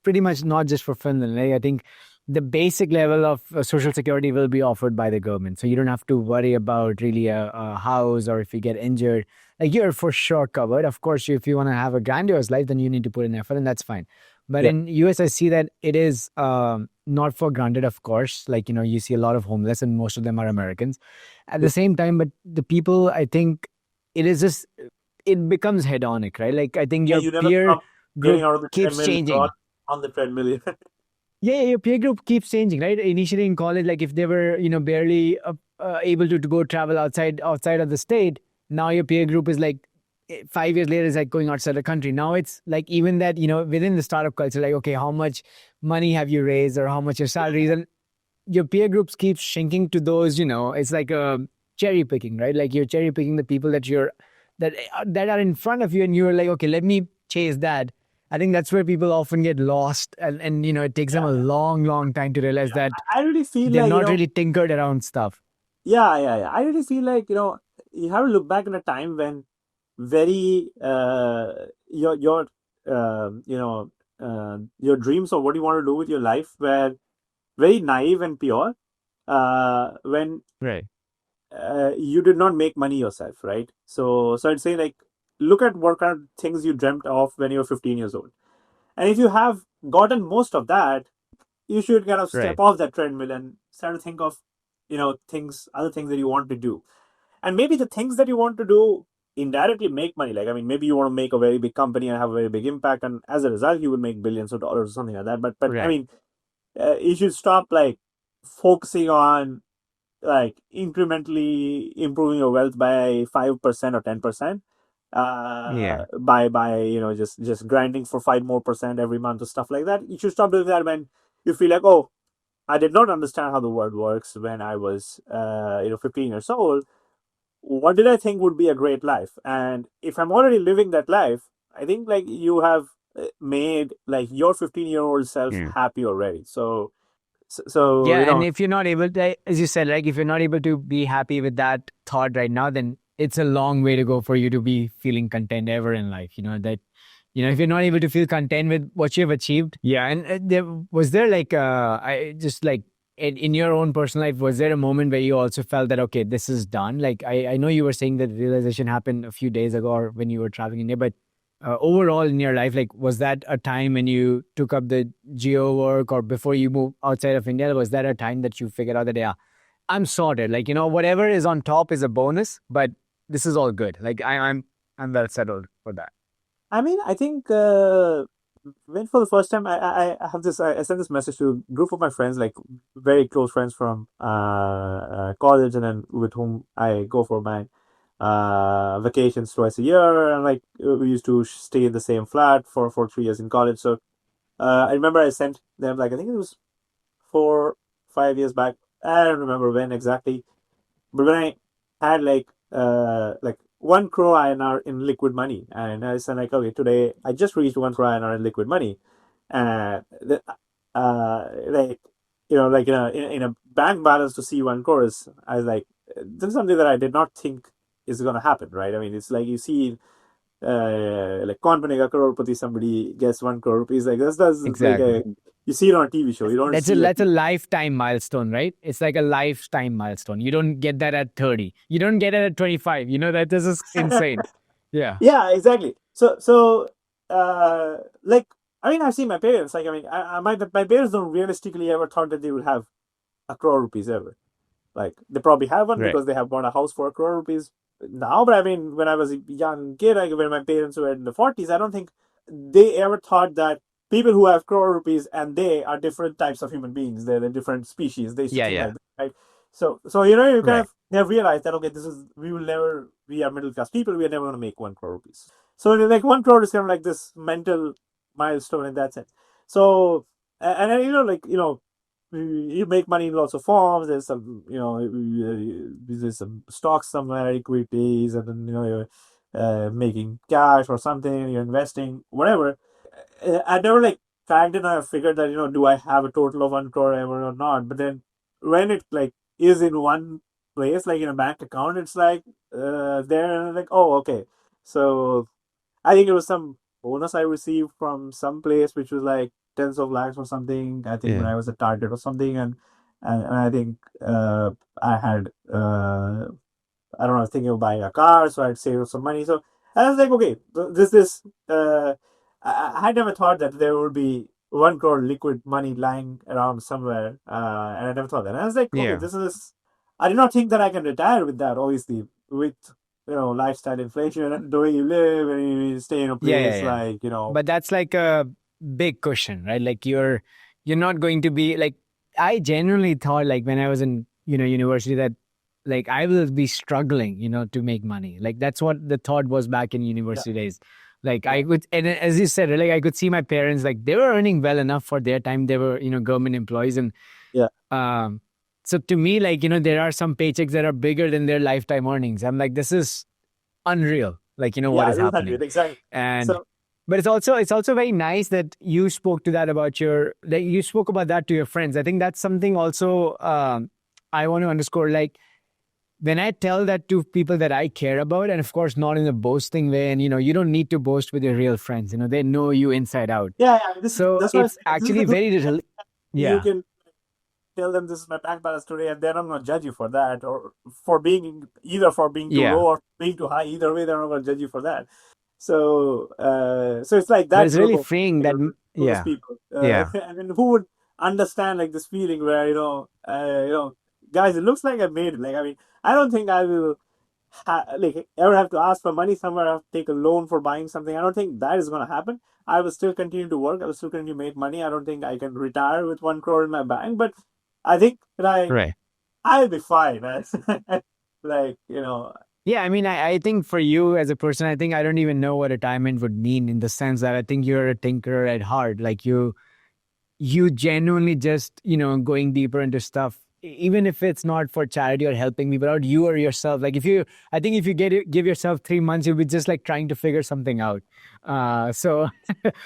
pretty much not just for Finland. I think the basic level of social security will be offered by the government, so you don't have to worry about really a house or if you get injured. Like you're for sure covered. Of course, if you want to have a grandiose life, then you need to put in effort, and that's fine. But Yeah. in US, I see that it is not for granted. Of course, like you see a lot of homeless, and most of them are Americans. At the Yeah. same time, but the people, I think, it is just it becomes hedonic, right? Like I think Yeah, your you never peer stop getting group out of the keeps treadmill. You're changing. on the treadmill. Yeah, your peer group keeps changing, right? Initially in college, like if they were, barely able to go travel outside of the state, now your peer group is like 5 years later is like going outside the country. Now it's like even that, within the startup culture, like okay, how much money have you raised or how much your salaries, and your peer groups keep shrinking to those, it's like cherry picking, right? Like you're cherry picking the people that are in front of you, and you're like, okay, let me chase that. I think that's where people often get lost, and it takes them Yeah, a yeah. long, long time to realize that I really feel they've like, not really tinkered around stuff. yeah, yeah, yeah. I really feel like, you have to look back in a time when very your dreams of what you want to do with your life were very naive and pure. When Right. you did not make money yourself, right? So I'd say like look at what kind of things you dreamt of when you were 15 years old, and if you have gotten most of that, you should kind of step Right. off that treadmill and start to think of other things that you want to do, and maybe the things that you want to do indirectly make money. Like, I mean, maybe you want to make a very big company and have a very big impact, and as a result you will make billions of dollars or something like that. But I Right. mean, you should stop like focusing on like incrementally improving your wealth by 5% or 10%, Yeah. by just grinding for 5 more% every month or stuff like that. You should stop doing that when you feel like, oh, I did not understand how the world works when I was 15 years old. What did I think would be a great life? And if I'm already living that life, I think like you have made like your 15-year-old self Yeah. happy already. So Yeah, and if you're not able to, as you said, like if you're not able to be happy with that thought right now, then it's a long way to go for you to be feeling content ever in life. If you're not able to feel content with what you've achieved, yeah. And there like, I just like in your own personal life, was there a moment where you also felt that okay, this is done? Like I know you were saying that realization happened a few days ago or when you were traveling in there, but overall in your life, like, was that a time when you took up the geo work, or before you moved outside of India, was that a time that you figured out that, yeah, I'm sorted, like, whatever is on top is a bonus, but this is all good, like, I'm well settled for that? I mean, I think when for the first time, I have this. I sent this message to a group of my friends, like very close friends from college, and then with whom I go for my vacations twice a year. And like we used to stay in the same flat for 3 years in college. So I remember I sent them, like, I think it was 4 5 years back. I don't remember when exactly, but when I had like 1 crore INR in liquid money, and I said, like, okay, today I just reached 1 crore INR in liquid money, and like, like in a bank balance to see 1 crore is, I was like, this is something that I did not think is gonna happen, right? I mean, it's like you see like Kaun Banega Crorepati, somebody gets 1 crore rupees, like that's like Exactly. you see it on a TV show. You don't That's a see, like, that's a lifetime milestone, right? It's like a lifetime milestone. You don't get that at 30. You don't get it at 25. That this is insane. Yeah. yeah, exactly. So like, I mean, I've seen my parents. Like, I mean, my parents don't realistically ever thought that they would have 1 crore rupees ever. Like, they probably have one Right. because they have bought a house for 1 crore rupees now. But I mean, when I was a young kid, like when my parents were in the 40s, I don't think they ever thought that people who have crore rupees and they are different types of human beings. They're different species. They used to Yeah, think yeah. like that, right? So you kind Right. of have realized that, okay, we will never, we are middle class people. We are never going to make 1 crore rupees. So like 1 crore is kind of like this mental milestone in that sense. So and then, like, you make money in lots of forms. There's some, there's some stocks somewhere, equities, and then, you're making cash or something. You're investing, whatever. I never like cracked and I figured that, do I have a total of 1 crore ever or not? But then when it like is in one place, like in a bank account, it's like there, like, oh, okay. So I think it was some bonus I received from some place, which was like tens of lakhs or something. I think when Yeah. I was a target or something, and I think I had I don't know, I was thinking of buying a car, so I'd save some money. So I was like, okay, this I had never thought that there would be 1 crore liquid money lying around somewhere, and I never thought that. And I was like, okay, Yeah. this is. I did not think that I can retire with that. Obviously, with lifestyle inflation and the way you live and you stay in a Yeah, yeah, place yeah. like But that's like a big cushion, right? Like, you're not going to be like, I genuinely thought, like, when I was in, university, that like I will be struggling, to make money. Like, that's what the thought was back in yeah, university days. Like, yeah, I could, and as you said, like, I could see my parents, like, they were earning well enough for their time. They were, government employees. And yeah, um so to me, like, there are some paychecks that are bigger than their lifetime earnings. I'm like, this is unreal, like, what yeah. is This is 100 happening. exactly. And So but it's also very nice that you spoke to that about you spoke about that to your friends. I think that's something also, I want to underscore. Like, when I tell that to people that I care about, and of course not in a boasting way, and you don't need to boast with your real friends. They know you inside out. yeah, yeah. So That's why I it's said this is actually the good very thing. little. You Yeah. can tell them this is my bank balance today, and they're not going to judge you for that, or for being either for being too Yeah. low or being too high. Either way, they're not going to judge you for that. So, so it's like But that it's group really of freeing that. close Yeah. people. Yeah. I mean, who would understand like this feeling where guys, it looks like I made it. Like, I mean, I don't think I will like ever have to ask for money somewhere. I have to take a loan for buying something. I don't think that is going to happen. I will still continue to work. I will still continue to make money. I don't think I can retire with 1 crore in my bank, but I think that Right. I'll be fine, man. Like, Yeah, I mean, I think for you as a person, I think I don't even know what retirement would mean, in the sense that I think you're a tinkerer at heart. Like, you genuinely just, going deeper into stuff, even if it's not for charity or helping people out, you or yourself. Like, I think if you give yourself 3 months, you'll be just like trying to figure something out. So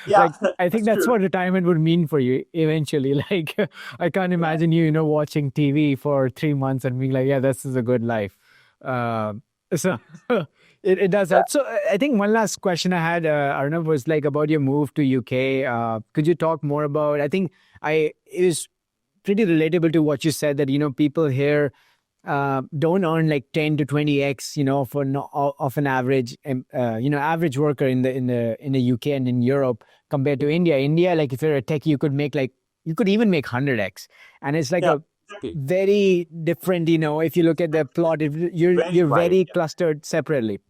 yeah, like, I think that's that's true. what retirement would mean for you eventually. Like, I can't Yeah, imagine you, watching TV for 3 months and being like, yeah, this is a good life. So it does yeah. help. So I think one last question I had, Arnav, was like about your move to UK. Could you talk more about? I think it is pretty relatable to what you said, that people here don't earn like 10 to 20x, for of an average, average worker in the UK and in Europe compared to India. India, like if you're a techie, you could even make 100x, and it's like Yeah, a exactly. very different. If you look at the plot, Very you're wide. very clustered separately.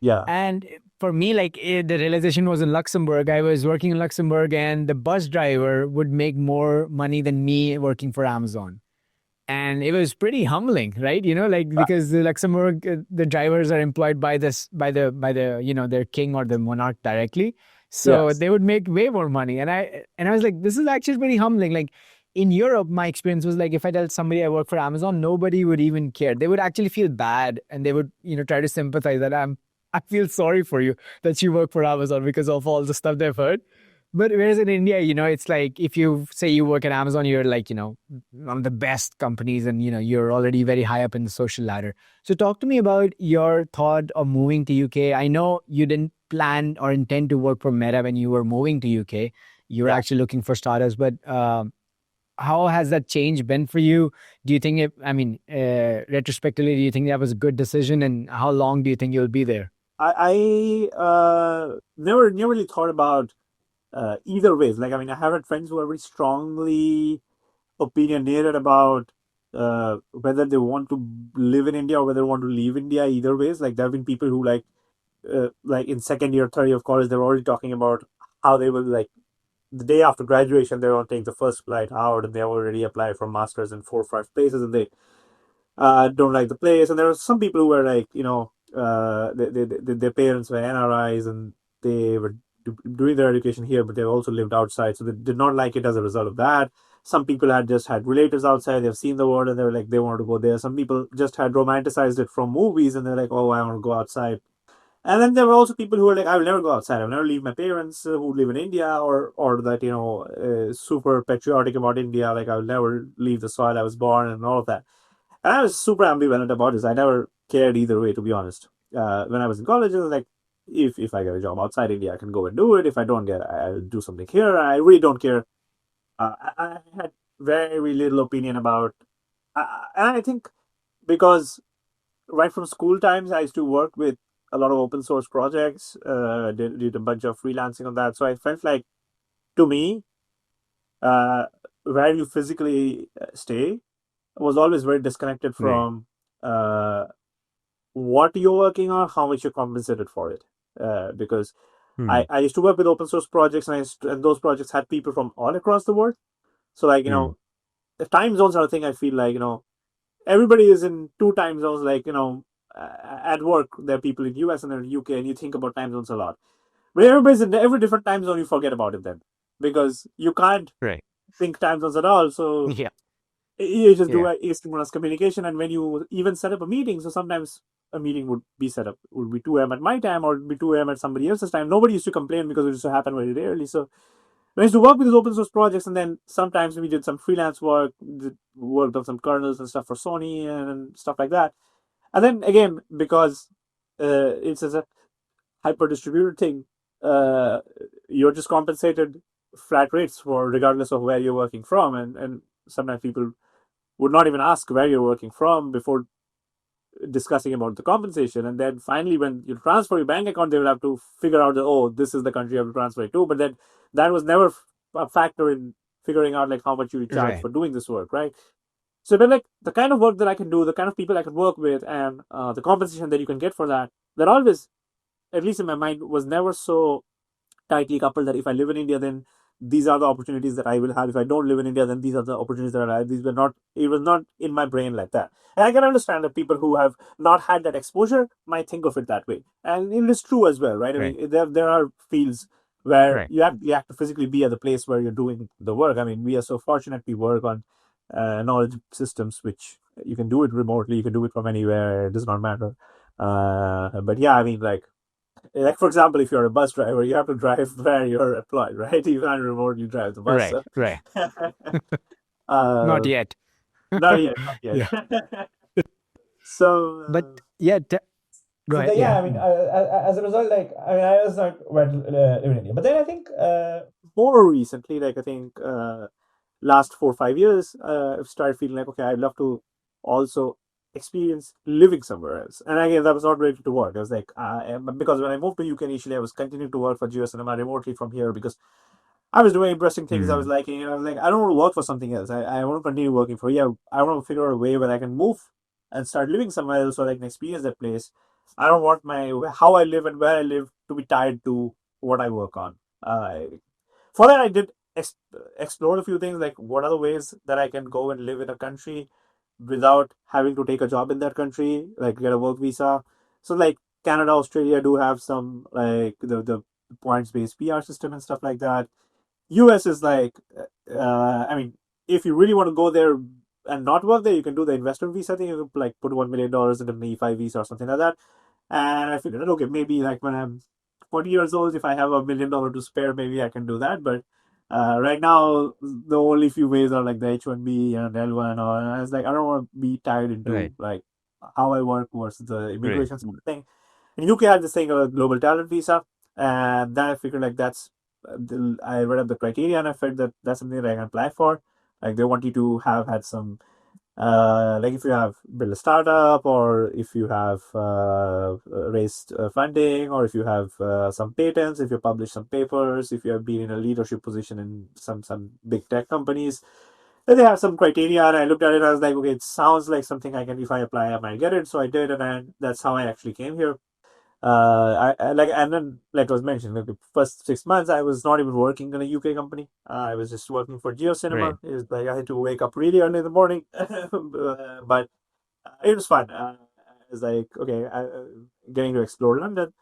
Yeah. And for me, like the realization was in Luxembourg. I was working in Luxembourg, and the bus driver would make more money than me working for Amazon. And it was pretty humbling, right? Like Uh, because the Luxembourg, the drivers are employed by the their king or the monarch directly, so yes. they would make way more money. And I was like, this is actually pretty humbling. Like in Europe, my experience was like if I tell somebody I work for Amazon, nobody would even care. They would actually feel bad, and they would try to sympathize that I feel sorry for you that you work for Amazon because of all the stuff they've heard. But whereas in India, it's like if you say you work at Amazon, you're like, one of the best companies, and you're already very high up in the social ladder. So talk to me about your thought of moving to UK. I know you didn't plan or intend to work for Meta when you were moving to UK. You were Yeah. actually looking for startups, but how has that change been for you? Do you think retrospectively, do you think that was a good decision, and how long do you think you'll be there? I never really thought about either ways. Like, I mean, I have had friends who are very strongly opinionated about whether they want to live in India or whether they want to leave India. Either ways, like there have been people who like in second year, third year of college, they're already talking about how they will like the day after graduation, they're going to take the first flight out, and they already applied for masters in 4 or 5 places, and they don't like the place. And there are some people who were like, their parents were NRIs and they were doing their education here, but they also lived outside, so they did not like it as a result of that. Some people had just had relatives outside, they've seen the world, and they were like, they wanted to go there. Some people just had romanticized it from movies, and they're like, oh, I want to go outside. And then there were also people who were like, I will never go outside. I will never leave my parents who live in India, or that super patriotic about India. Like I will never leave the soil I was born and all of that. And I was super ambivalent about this. I never cared either way, to be honest. When I was in college, it was like, if I get a job outside India, I can go and do it. If I don't get, I'll do something here. I really don't care. I had very little opinion about, and I think because right from school times, I used to work with a lot of open source projects. Did a bunch of freelancing on that. So I felt like, to me, uh, where you physically stay was always very disconnected Right. from uh, what you're working on, how much you're compensated for it. Because Hmm. I used to work with open source projects, and those projects had people from all across the world. So, like, Hmm. the time zones are a thing I feel like, everybody is in two time zones. Like, at work, there are people in US and in UK, and you think about time zones a lot. But everybody's in every different time zone, you forget about it then. Because you can't Right. think time zones at all. So, Yeah. you just do Yeah. asynchronous communication. And when you even set up a meeting, so sometimes a meeting would be set up, would be 2 a.m. at my time or would be 2 a.m. at somebody else's time. Nobody used to complain because it used to happen very rarely. So I used to work with these open source projects, and then sometimes we did some freelance work, worked on some kernels and stuff for Sony and stuff like that. And then again, because it's as a hyper distributed thing, uh, you're just compensated flat rates for regardless of where you're working from. And sometimes people would not even ask where you're working from before discussing about the compensation. And then finally, when you transfer your bank account, they will have to figure out that, oh, this is the country you have to transfer it to. But then that was never a factor in figuring out like how much you charge Right. for doing this work, right? So, but like the kind of work that I can do, the kind of people I can work with, and the compensation that you can get for that, that always, at least in my mind, was never so tightly coupled that if I live in India, then these are the opportunities that I will have. If I don't live in India, then these are the opportunities that I have. These were not, it was not in my brain like that. And I can understand that people who have not had that exposure might think of it that way. And it is true as well, right? I Right. mean, there are fields where Right. you have to physically be at the place where you're doing the work. I mean, we are so fortunate we work on knowledge systems, which you can do it remotely, you can do it from anywhere, it does not matter. But yeah, I mean, like for example, if you're a bus driver, you have to drive where you're employed, right? You can't remotely drive the bus. Right. So. Right. Not uh, yet. not yet, not Yeah. yet. so, But yeah, go so ahead. the, Yeah. yeah, I mean, as a result, like I mean, I was not went to live in India, but then I think more recently, like I think last 4 or 5 years, I've started feeling like okay, I'd love to also. experience living somewhere else. And again, that was not related to work. I was like, because when I moved to UK initially, I was continuing to work for Geo Cinema remotely from here because I was doing interesting things I was Mm. liking. I was like, I don't want to work for something else. I want to continue working for you. I want to figure out a way where I can move and start living somewhere else so I can experience that place. I don't want my how I live and where I live to be tied to what I work on. For that, I did explore a few things like what are the ways that I can go and live in a country without having to take a job in that country, like get a work visa. So like Canada, Australia do have some like the points based PR system and stuff like that. US is like, I mean, if you really want to go there and not work there, you can do the investor visa thing. You can like put $1 million in an E5 visa or something like that. And I figured, okay, maybe like when I'm 40 years old, if I have $1 million to spare, maybe I can do that. But right now, the only few ways are like the H1B and L1, or and I was like, I don't want to be tied into Right. like how I work versus the Right. immigration thing. In UK, I had this thing, a global talent visa, and then I figured like I read up the criteria and I felt that that's something that I can apply for. Like they want you to have had some like if you have built a startup or if you have raised funding or if you have some patents, if you publish some papers, if you have been in a leadership position in some big tech companies, then they have some criteria. And I looked at it and I was like, okay, it sounds like something I can, if I apply, I might get it. So I did, and that's how I actually came here. I like, and then like I was mentioned, like the first 6 months I was not even working in a UK company. I was just working for Geo Right. Cinema. It was like I had to wake up really early in the morning, but it was fun. I was like, okay, getting to explore London.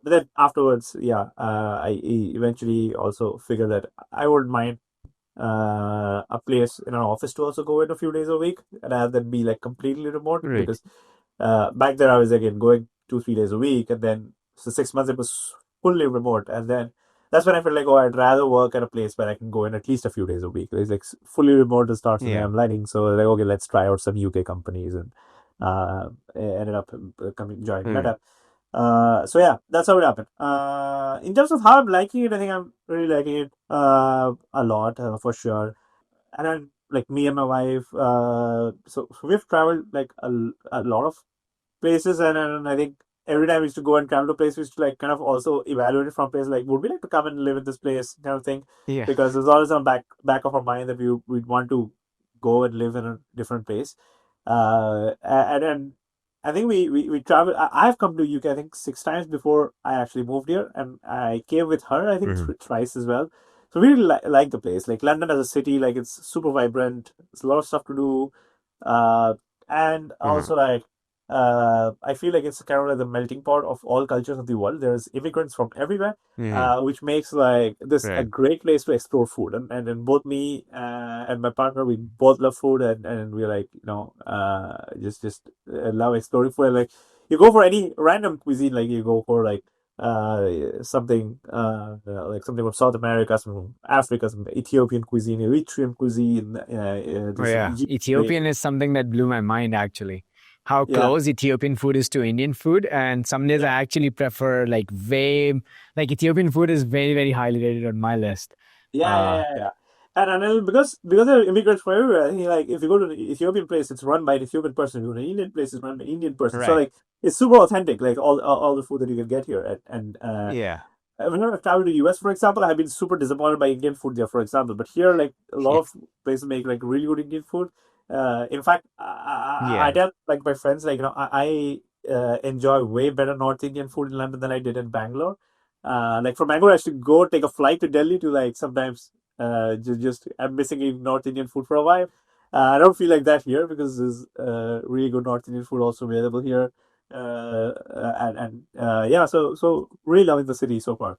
But then afterwards, yeah, I eventually also figured that I wouldn't mind a place in an office to also go in a few days a week and have that be like completely remote Right. because back there I was again going 2 3 days a week and then so 6 months it was fully remote and then that's when I felt like oh I'd rather work at a place where I can go in at least a few days a week. It's like fully remote is not something Yeah. I'm liking, so like okay, let's try out some UK companies and ended up coming joining Right. Meta. So yeah, that's how it happened. In terms of how I'm liking it, I think I'm really liking it a lot for sure. And then like me and my wife, so we've traveled like a lot of places, and I think every time we used to go and travel to a place, we used to like kind of also evaluate it from place like would we like to come and live in this place kind of thing, Yeah. because there's always on back of our mind that we'd want to go and live in a different place. And then I think we travel. I've come to UK I think 6 times before I actually moved here, and I came with her I think Mhm. twice as well. So we really like the place. Like London as a city, like it's super vibrant. There's a lot of stuff to do, and Mhm. also like I feel like it's kind of like the melting pot of all cultures of the world. There's immigrants from everywhere, Mhm. which makes like this a Right. great place to explore food. And both me and my partner, we both love food, and we're like just love exploring food. And, like you go for any random cuisine, like you go for something like something from South America, some from Africa, some Ethiopian cuisine, Eritrean cuisine, Oh this yeah. Ethiopian is something that blew my mind actually. How yeah. close Ethiopian food is to Indian food. And some days I actually prefer like Ethiopian food is very, very highly rated on my list. Yeah, yeah, Uh yeah, yeah. And then because there are immigrants from everywhere, I think like if you go to an Ethiopian place, it's run by an Ethiopian person. If you go to an Indian place, it's run by an Indian person. So right. like it's super authentic, like all the food that you can get here. And Yeah. whenever I've traveled to US, for example, I've been super disappointed by Indian food there, for example. But here, like a lot Yeah. of places make like really good Indian food. In fact, I Yeah. tell like my friends, like I enjoy way better North Indian food in London than I did in Bangalore. Like from Bangalore, I should go take a flight to Delhi to like sometimes just I'm missing in North Indian food for a while. I don't feel like that here because there's really good North Indian food also available here. Yeah, so really loving the city so far.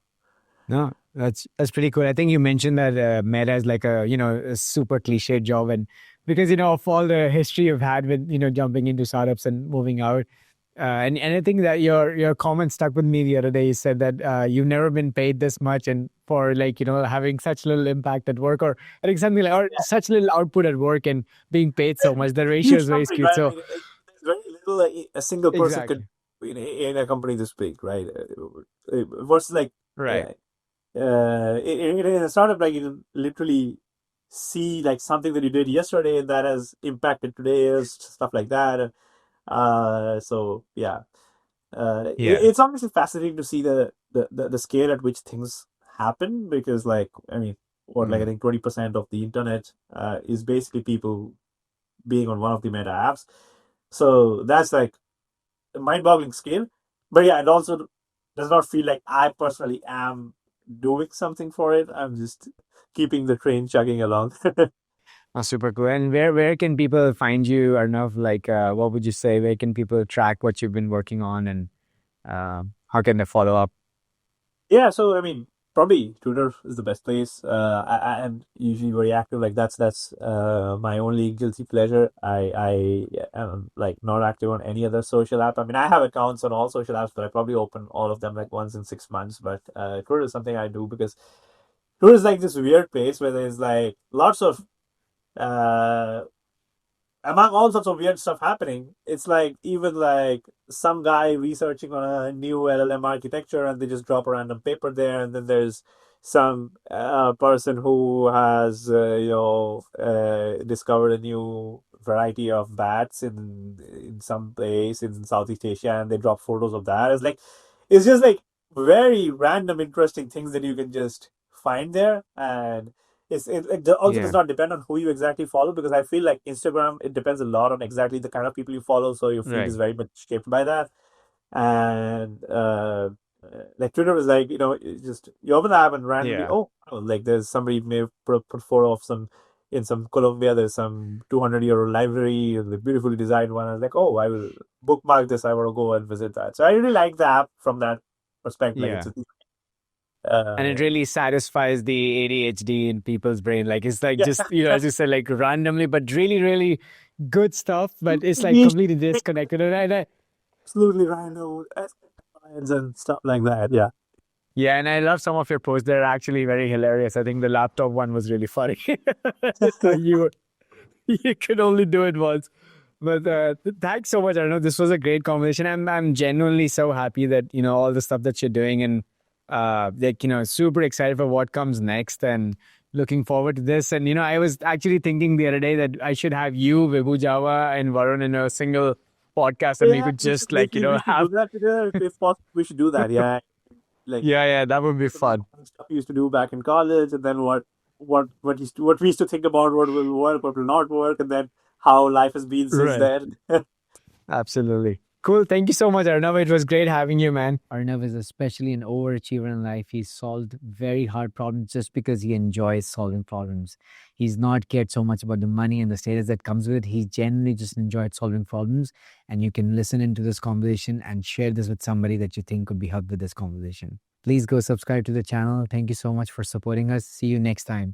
No, that's pretty cool. I think you mentioned that Meta is like a super cliche job, and because of all the history you've had with jumping into startups and moving out, and I think that your comment stuck with me the other day. You said that you've never been paid this much, and for like having such little impact at work, or I think something like or Yeah, such little output at work and being paid so much. The ratio huge is very company, skewed. right? I So mean, there's very little a single person could exactly in a company this big, right? Versus like right. uh, in a startup, like you can literally see like something that you did yesterday that has impacted today, stuff like that. So yeah, Yeah. it's obviously fascinating to see the scale at which things happen because, like, I mean, what, like, I Mm. think 20% of the internet is basically people being on one of the meta apps. So that's like a mind-boggling scale. But yeah, it also does not feel like I personally am doing something for it. I'm just keeping the train chugging along. Oh, super cool. And where can people find you, Arnav? Like, what would you say? Where can people track what you've been working on, and how can they follow up? Yeah, so I mean, probably Twitter is the best place. I am usually very active. Like that's my only guilty pleasure. I am like not active on any other social app. I mean, I have accounts on all social apps, but I probably open all of them like once in 6 months. But Twitter is something I do because Twitter is like this weird place where there's like lots of uh among all sorts of weird stuff happening. It's like even like some guy researching on a new LLM architecture and they just drop a random paper there, and then there's some person who has discovered a new variety of bats in some place in Southeast Asia, and they drop photos of that. It's just like very random interesting things that you can just find there. And it also does Yeah. not depend on who you exactly follow, because I feel like Instagram, it depends a lot on exactly the kind of people you follow. So your feed is Right. very much shaped by that. And like Twitter is like, it's just you open the app and randomly, Yeah. like there's somebody may put photo of some in some Colombia. There's some 200-year-old library, the beautifully designed one. I was like, oh, I will bookmark this. I want to go and visit that. So I really like the app from that perspective. Like it's Yeah. And it uh, really satisfies the ADHD in people's brain. Like, it's like yeah, just, as you said, like randomly, but really, really good stuff. But it's like niche, completely disconnected. absolutely random and stuff like that. Yeah. Yeah, and I love some of your posts. They're actually very hilarious. I think the laptop one was really funny. you you could only do it once. But thanks so much. I know this was a great conversation. I'm genuinely so happy that all the stuff that you're doing, and like super excited for what comes next, and looking forward to this. And I was actually thinking the other day that I should have you, Vibhu Java, and Varun in a single podcast, and we Yeah, could just like we should do have. that together if possible. We should do that. Yeah, like Yeah, yeah, that would be some of the fun. fun stuff we used to do back in college, and then what we used to think about what will work, what will not work, and then how life has been since Right. then. Absolutely. Cool. Thank you so much, Arnav. It was great having you, man. Arnav is especially an overachiever in life. He's solved very hard problems just because he enjoys solving problems. He's not cared so much about the money and the status that comes with it. He genuinely just enjoyed solving problems. And you can listen into this conversation and share this with somebody that you think could be helped with this conversation. Please go subscribe to the channel. Thank you so much for supporting us. See you next time.